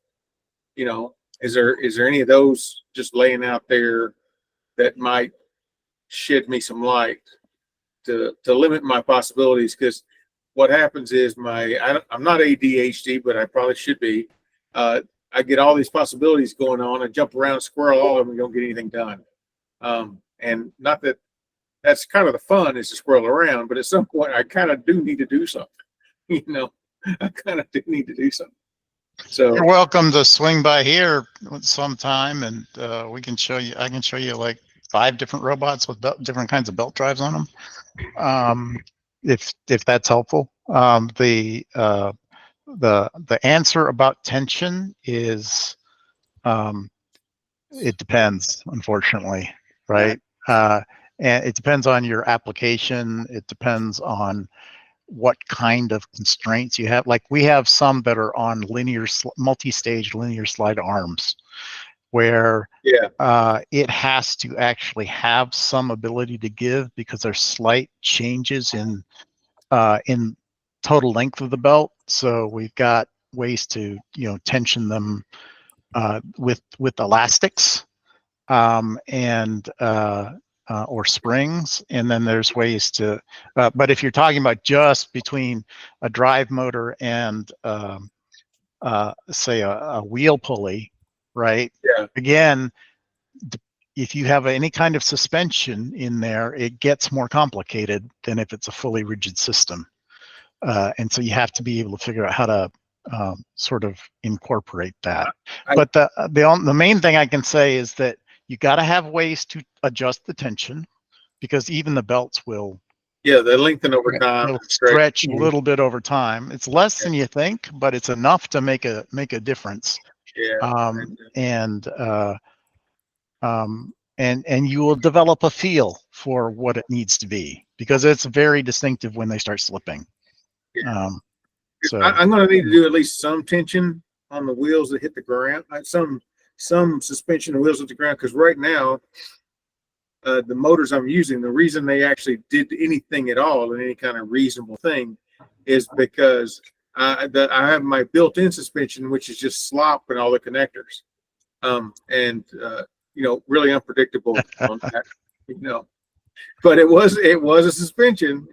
Is there any of those just laying out there that might shed me some light to limit my possibilities? Because what happens is I'm not ADHD, but I probably should be. I get all these possibilities going on. I jump around, squirrel all of them, and don't get anything done. And not that that's kind of the fun is to squirrel around, but at some point I kind of do need to do something. I kind of do need to do something. So you're welcome to swing by here sometime, and we can show you. I can show you like 5 different robots with different kinds of belt drives on them, if that's helpful. The answer about tension is it depends, unfortunately, right? And it depends on your application. It depends on what kind of constraints you have. Like we have some that are on multi-stage linear slide arms, where it has to actually have some ability to give because there's slight changes in total length of the belt. So we've got ways to tension them with elastics or springs, and then there's ways to but if you're talking about just between a drive motor and say a wheel pulley, right? Again, if you have any kind of suspension in there, it gets more complicated than if it's a fully rigid system. And so you have to be able to figure out how to sort of incorporate that. I- But the main thing I can say is that you got to have ways to adjust the tension, because even the belts will Yeah, they lengthen over time. will and stretch. stretch a little bit over time. It's less than you think, but it's enough to make a difference. Yeah. And you will develop a feel for what it needs to be, because it's very distinctive when they start slipping. So I'm going to need to do at least some tension on the wheels that hit the ground. Some suspension of wheels at the ground, because right now, the motors I'm using, the reason they actually did anything at all and any kind of reasonable thing is because I have my built-in suspension, which is just slop in all the connectors, and really unpredictable on that, But it was a suspension,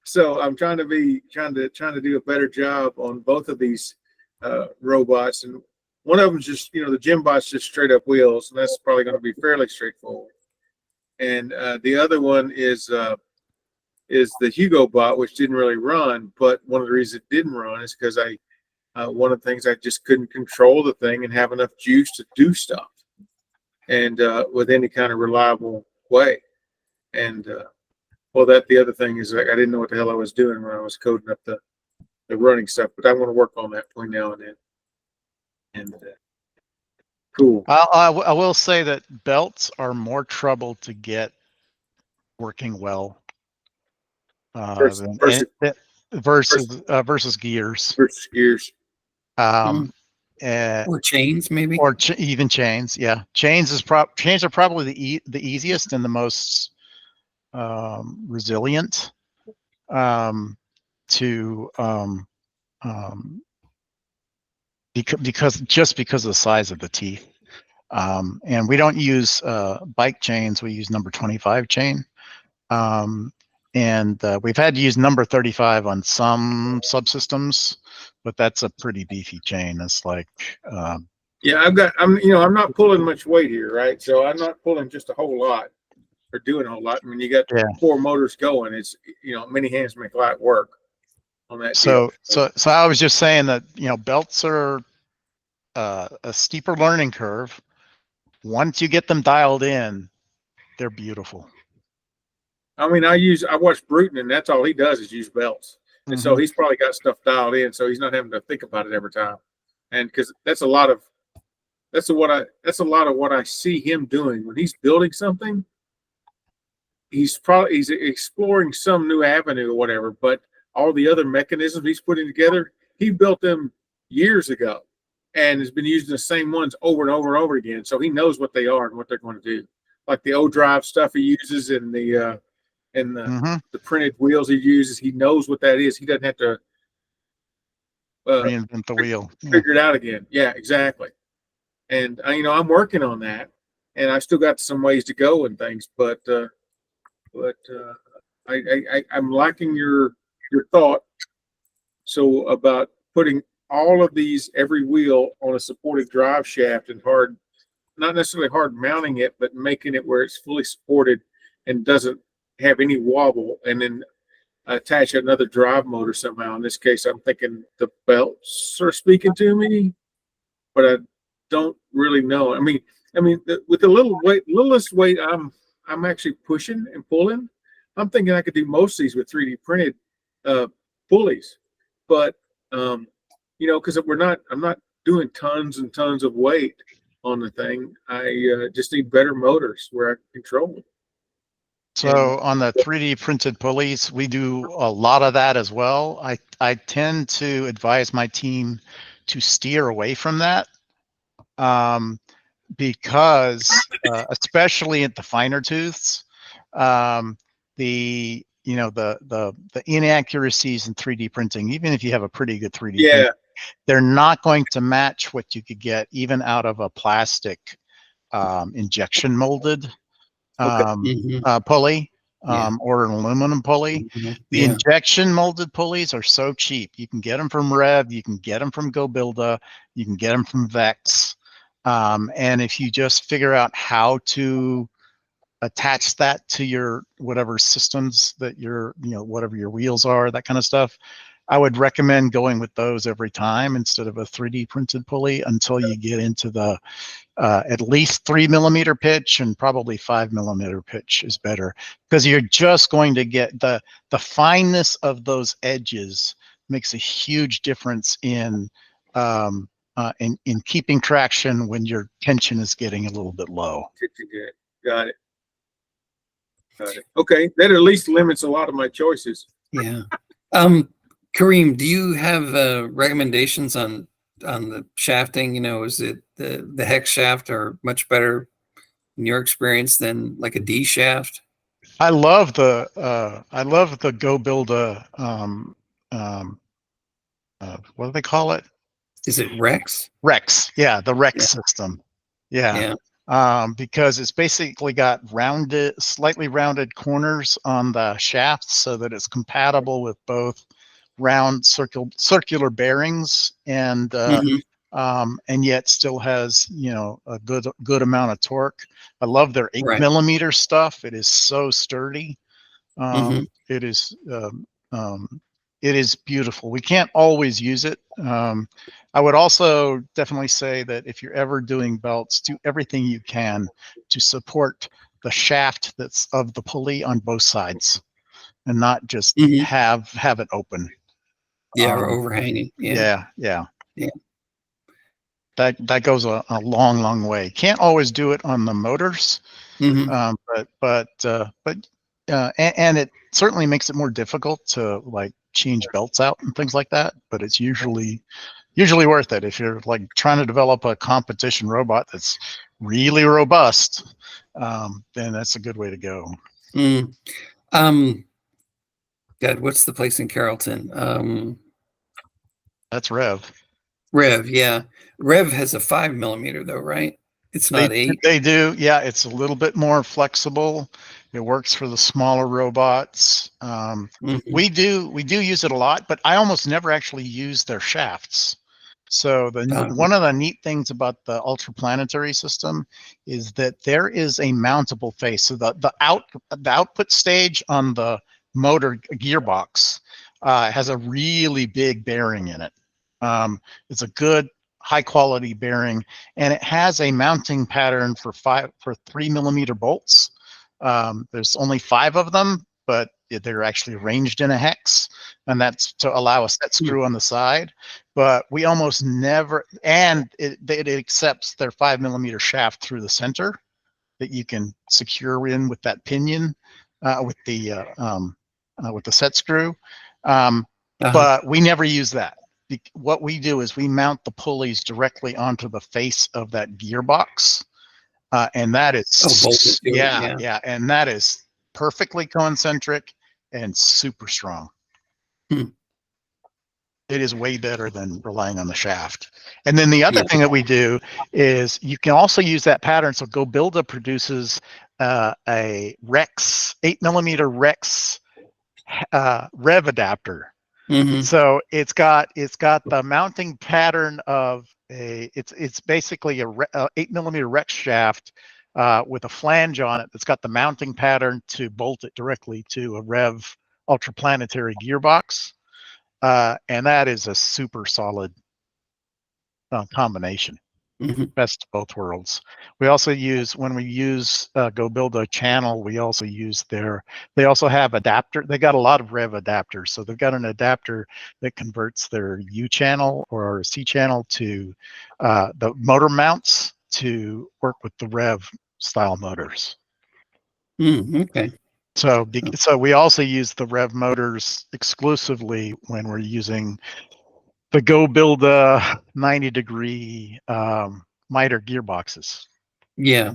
So I'm trying to do a better job on both of these robots, and one of them just the Gymbot's just straight up wheels, and that's probably going to be fairly straightforward. And the other one is the Hugo bot, which didn't really run, but one of the reasons it didn't run is because one of the things I just couldn't control the thing and have enough juice to do stuff, and with any kind of reliable way. And the other thing is I didn't know what the hell I was doing when I was coding up the running stuff, but I want to work on that between now and then. And cool. I will say that belts are more trouble to get working well Versus versus gears. Versus gears. Or chains, maybe, or even chains. Yeah, chains are probably the easiest and the most resilient because of the size of the teeth. And we don't use bike chains, we use number 25 chain. And we've had to use number 35 on some subsystems, but that's a pretty beefy chain. It's like yeah, I'm not pulling much weight here, right? So I'm not pulling just a whole lot or doing a whole lot. I mean, you got 4 motors going. It's many hands make light work on that. So I was just saying that belts are a steeper learning curve. Once you get them dialed in, they're beautiful. I mean, I watch Bruton, and that's all he does is use belts, and so he's probably got stuff dialed in, so he's not having to think about it every time. And because that's a lot of what I see him doing when he's building something. He's exploring some new avenue or whatever, but all the other mechanisms he's putting together, he built them years ago and has been using the same ones over and over and over again. So he knows what they are and what they're going to do. Like the O-drive stuff he uses and the printed wheels he uses, he knows what that is. He doesn't have to reinvent the wheel. Figure it out again. Yeah, exactly. And I'm working on that, and I still got some ways to go and things, but I'm liking your thought. So about putting all of every wheel on a supported drive shaft and not necessarily hard mounting it, but making it where it's fully supported and doesn't have any wobble, and then attach another drive motor somehow. In this case, I'm thinking the belts are speaking to me, but I don't really know. I mean, with the littlest weight I'm actually pushing and pulling, I'm thinking I could do most of these with 3D printed pulleys, but because I'm not doing tons and tons of weight on the thing. I just need better motors where I can control it. So on the 3D printed pulleys, we do a lot of that as well. I tend to advise my team to steer away from that, because especially at the finer tooths, the inaccuracies in 3D printing, even if you have a pretty good 3D printer, they're not going to match what you could get even out of a plastic injection molded pulley, or an aluminum pulley. The injection molded pulleys are so cheap. You can get them from Rev, you can get them from GoBuilda, you can get them from Vex. And if you just figure out how to attach that to your whatever systems that your, whatever your wheels are, that kind of stuff. I would recommend going with those every time instead of a 3D printed pulley until you get into the at least 3 millimeter pitch, and probably 5 millimeter pitch is better, because you're just going to get the fineness of those edges makes a huge difference in keeping traction when your tension is getting a little bit low. Got it. Okay, that at least limits a lot of my choices. Yeah. Kareem, do you have recommendations on the shafting? Is it the hex shaft are much better in your experience than like a D shaft? I love the Go Build a what do they call it? Is it Rex? Rex, yeah, the Rex Yeah. system. Yeah. Yeah. Because it's basically got slightly rounded corners on the shafts, so that it's compatible with both round circular bearings and yet still has a good amount of torque. I love their 8 Right. millimeter stuff. It is so sturdy. Mhm. It is beautiful. We can't always use it. I would also definitely say that if you're ever doing belts, do everything you can to support the shaft that's of the pulley on both sides, and not just Mhm. have it open. Yeah, or overhanging. Yeah. Yeah. Yeah. That goes a long way. Can't always do it on the motors, Mhm. and it certainly makes it more difficult to like change belts out and things like that. But it's usually worth it if you're like trying to develop a competition robot that's really robust. Then that's a good way to go. Mm. God, what's the place in Carrollton? That's Rev. Rev, yeah. Rev has a 5 millimeter though, right? It's not 8. They do. Yeah, it's a little bit more flexible. It works for the smaller robots. Mhm. We do use it a lot, but I almost never actually use their shafts. So one of the neat things about the ultraplanetary system is that there is a mountable face. So the output stage on the motor gearbox has a really big bearing in it. It's a good high quality bearing, and it has a mounting pattern for 3 millimeter bolts. There's only 5 of them, but they're actually arranged in a hex, and that's to allow a set screw on the side. But we almost never, and it accepts their 5 millimeter shaft through the center that you can secure in with that pinion with the set screw. But we never use that. What we do is we mount the pulleys directly onto the face of that gearbox, and that is yeah, and that is perfectly concentric and super strong. It is way better than relying on the shaft. And then the other thing that we do is you can also use that pattern. So Go Builda produces a Rex 8 millimeter Rex Rev adapter. Mhm. So it's got the mounting pattern of it's basically a 8 millimeter Rex shaft with a flange on it that's got the mounting pattern to bolt it directly to a Rev ultraplanetary gearbox, and that is a super solid combination. Mhm. Best of both worlds. We also use, when we use Go Build a channel, we also use they also have adapter. They got a lot of Rev adapters. So they've got an adapter that converts their U channel or C channel to the motor mounts to work with the Rev style motors. Okay. So we also use the Rev motors exclusively when we're using the Go Build 90-degree miter gearboxes. Yeah.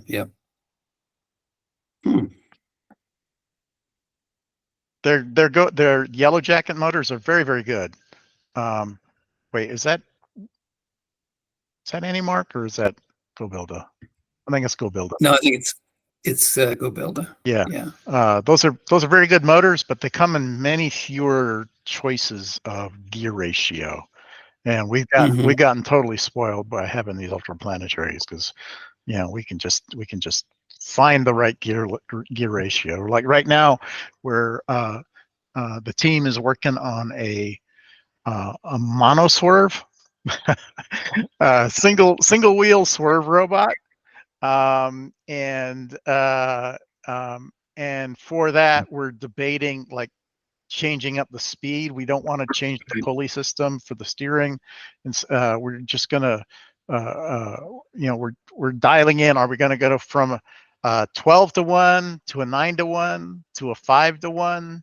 Their Yellow Jacket motors are very, very good. Wait, is that AnyMark or is that Go Builda? I think it's Go Builda. No, I think it's Go Builda. Yeah. Those are very good motors, but they come in many fewer choices of gear ratio. And we've gotten totally spoiled by having these ultraplanetaries, because we can just find the right gear ratio. Like right now, where the team is working on a mono swerve, single wheel swerve robot, and for that we're debating like changing up the speed. We don't want to change the pulley system for the steering, and we're just gonna we're dialing in. Are we going to go from 12-1 to a 9-1 to a 5-1,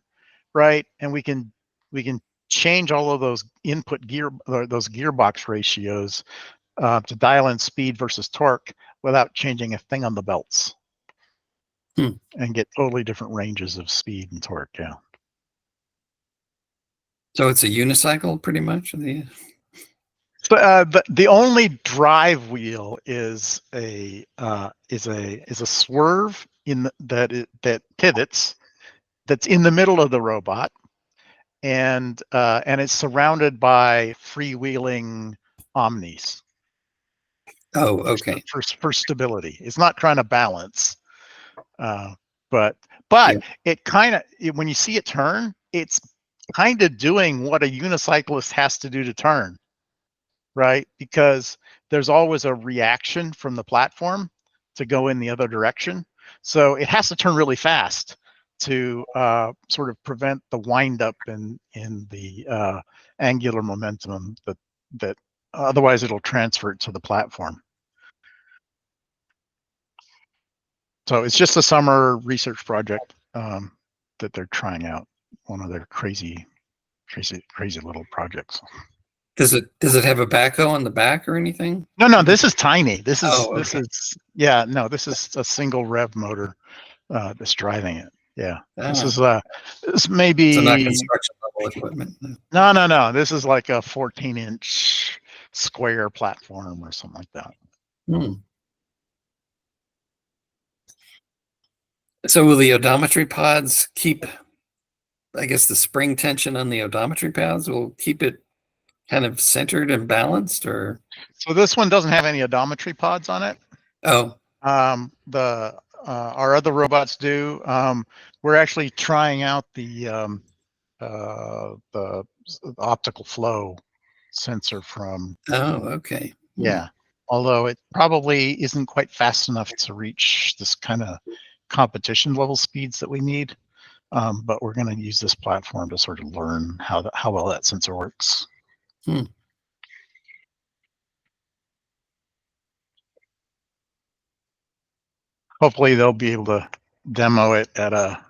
right? And we can change all of those input those gearbox ratios to dial in speed versus torque without changing a thing on the belts, and get totally different ranges of speed and torque. Yeah. So it's a unicycle, pretty much. So the only drive wheel is a swerve that pivots, that's in the middle of the robot, and it's surrounded by freewheeling omnis. Oh, okay. For stability, it's not trying to balance, but Yeah. it kind of, when you see it turn, it's kind of doing what a unicyclist has to do to turn, right? Because there's always a reaction from the platform to go in the other direction, so it has to turn really fast to sort of prevent the windup in the angular momentum that otherwise it'll transfer it to the platform. So it's just a summer research project that they're trying out, one of their crazy little projects. Does it have a backhoe on the back or anything? No, this is tiny. This is okay. this is a single rev motor that's driving it. Yeah, this may be, so not construction level equipment. No. This is like a 14-inch square platform or something like that. So will the odometry pods keep, I guess the spring tension on the odometry pads will keep it kind of centered and balanced, or? So this one doesn't have any odometry pods on it. Oh. Our other robots do. We're actually trying out the optical flow sensor from. Oh, okay. Yeah. Although it probably isn't quite fast enough to reach this kind of competition level speeds that we need. But we're going to use this platform to sort of learn how well that sensor works. Hopefully they'll be able to demo it at a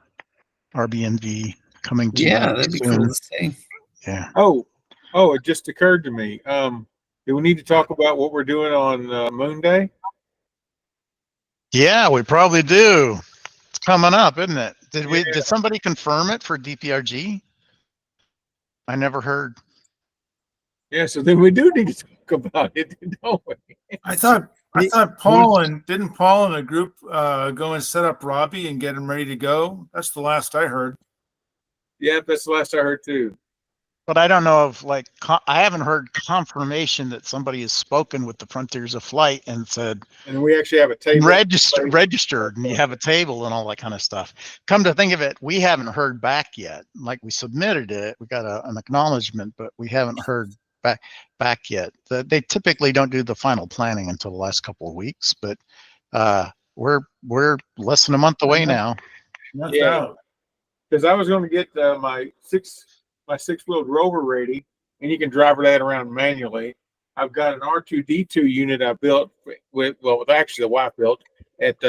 RBNV coming to that'd be cool to see. Yeah. Oh, it just occurred to me. Do we need to talk about what we're doing on Moon Day? Yeah, we probably do. It's coming up, isn't it? Did somebody confirm it for DPRG? I never heard. Yeah, so then we do need to talk about it, don't we? I thought didn't Paul and a group go and set up Robbie and get him ready to go? That's the last I heard. Yeah, that's the last I heard too. But I don't know if I haven't heard confirmation that somebody has spoken with the Frontiers of Flight and said, and we actually have a table registered, and you have a table and all that kind of stuff. Come to think of it, we haven't heard back yet. Like, we submitted it, we got an acknowledgement, but we haven't heard back yet. They typically don't do the final planning until the last couple of weeks, but we're less than a month away now. Yeah, because I was going to get my six-wheeled rover ready, and you can drive that around manually. I've got an R2D2 unit I built with actually the wife built at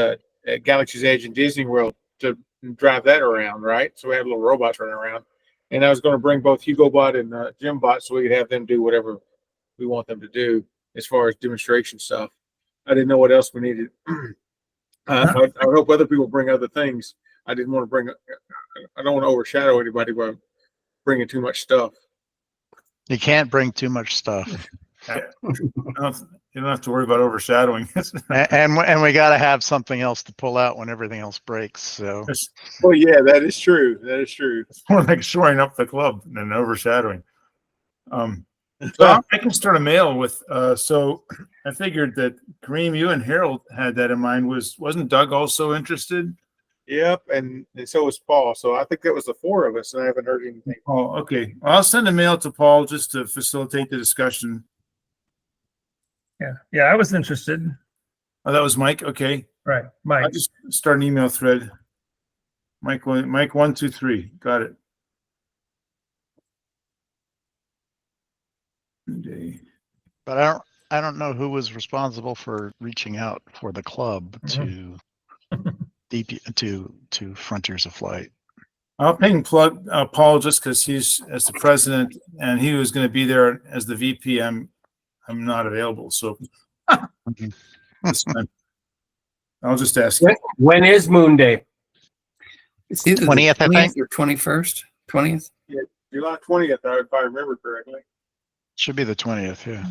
Galaxy's Edge in Disney World to drive that around, right? So we have little robots running around. And I was going to bring both HugoBot and JimBot so we could have them do whatever we want them to do as far as demonstration stuff. I didn't know what else we needed. I hope other people bring other things. I didn't want to bring. I don't want to overshadow anybody by bringing too much stuff. You can't bring too much stuff. You don't have to worry about overshadowing. and we got to have something else to pull out when everything else breaks. So. Oh yeah, that is true. That is true. It's more like shoring up the club than overshadowing. So I can start a mail with, so I figured that Kareem, you and Harold had that in mind. Wasn't Doug also interested? Yep, and so was Paul. So I think that was the four of us, and I haven't heard anything. Oh, okay. Well, I'll send a mail to Paul just to facilitate the discussion. Yeah, I was interested. Oh, that was Mike. Okay. Right, I'll Mike. just start an email thread. Mike 123. Got it. Monday. But I don't know who was responsible for reaching out for the club to to Frontiers of Flight. I'll ping plug Paul just because he's as the president and he was going to be there as the VP. I'm not available, so this time, I'll just ask. When is Moon Day? It's either 20th, I the think. 20th or 21st. 20th. Yeah, July 20th, if I remember correctly. Should be the 20th, yeah.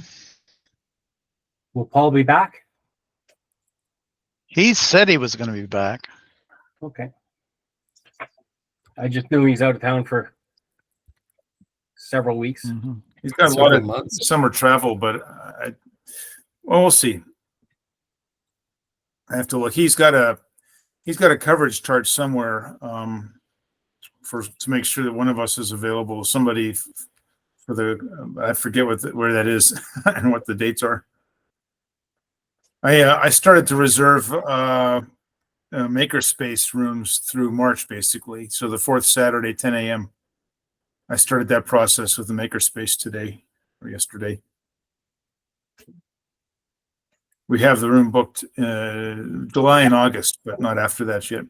Will Paul be back? He said he was going to be back. Okay. I just knew he's out of town for several weeks. He's got a lot Several of months. summer travel, but well, we'll see. I have to look. He's got a coverage chart somewhere to make sure that one of us is available. Somebody for the I forget where that is and what the dates are. I started to reserve makerspace rooms through March, basically. So the fourth Saturday, 10 a.m. I started that process with the makerspace today or yesterday. We have the room booked July and August, but not after that yet.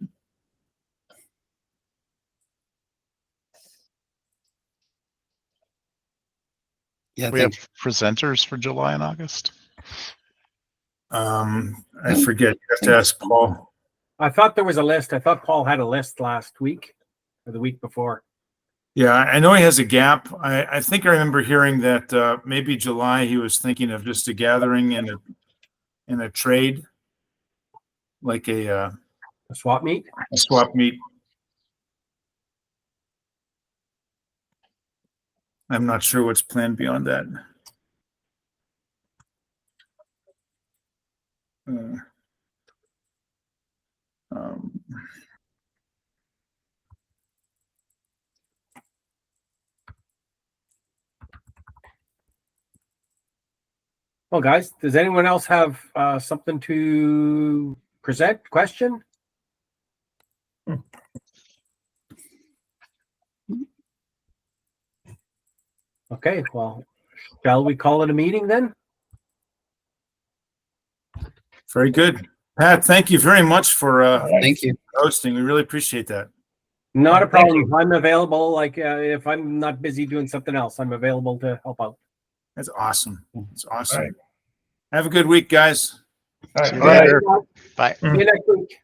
Yeah, I We have think presenters for July and August. I forget. You have to ask Paul. I thought there was a list. I thought Paul had a list last week or the week before. Yeah, I know he has a gap. I think I remember hearing that maybe July he was thinking of just a gathering and a trade, like A swap meet? a swap meet. I'm not sure what's planned beyond that. Well, guys, does anyone else have something to present? Question? Okay, well, shall we call it a meeting then? Very good. Pat, thank you very much for thank you. hosting. We really appreciate that. Not a Thank problem. I'm available. Like if I'm not busy doing something else, I'm available to help out. That's awesome. It's awesome. All right. Have a good week, guys. All See you right. later. Bye. See you next week.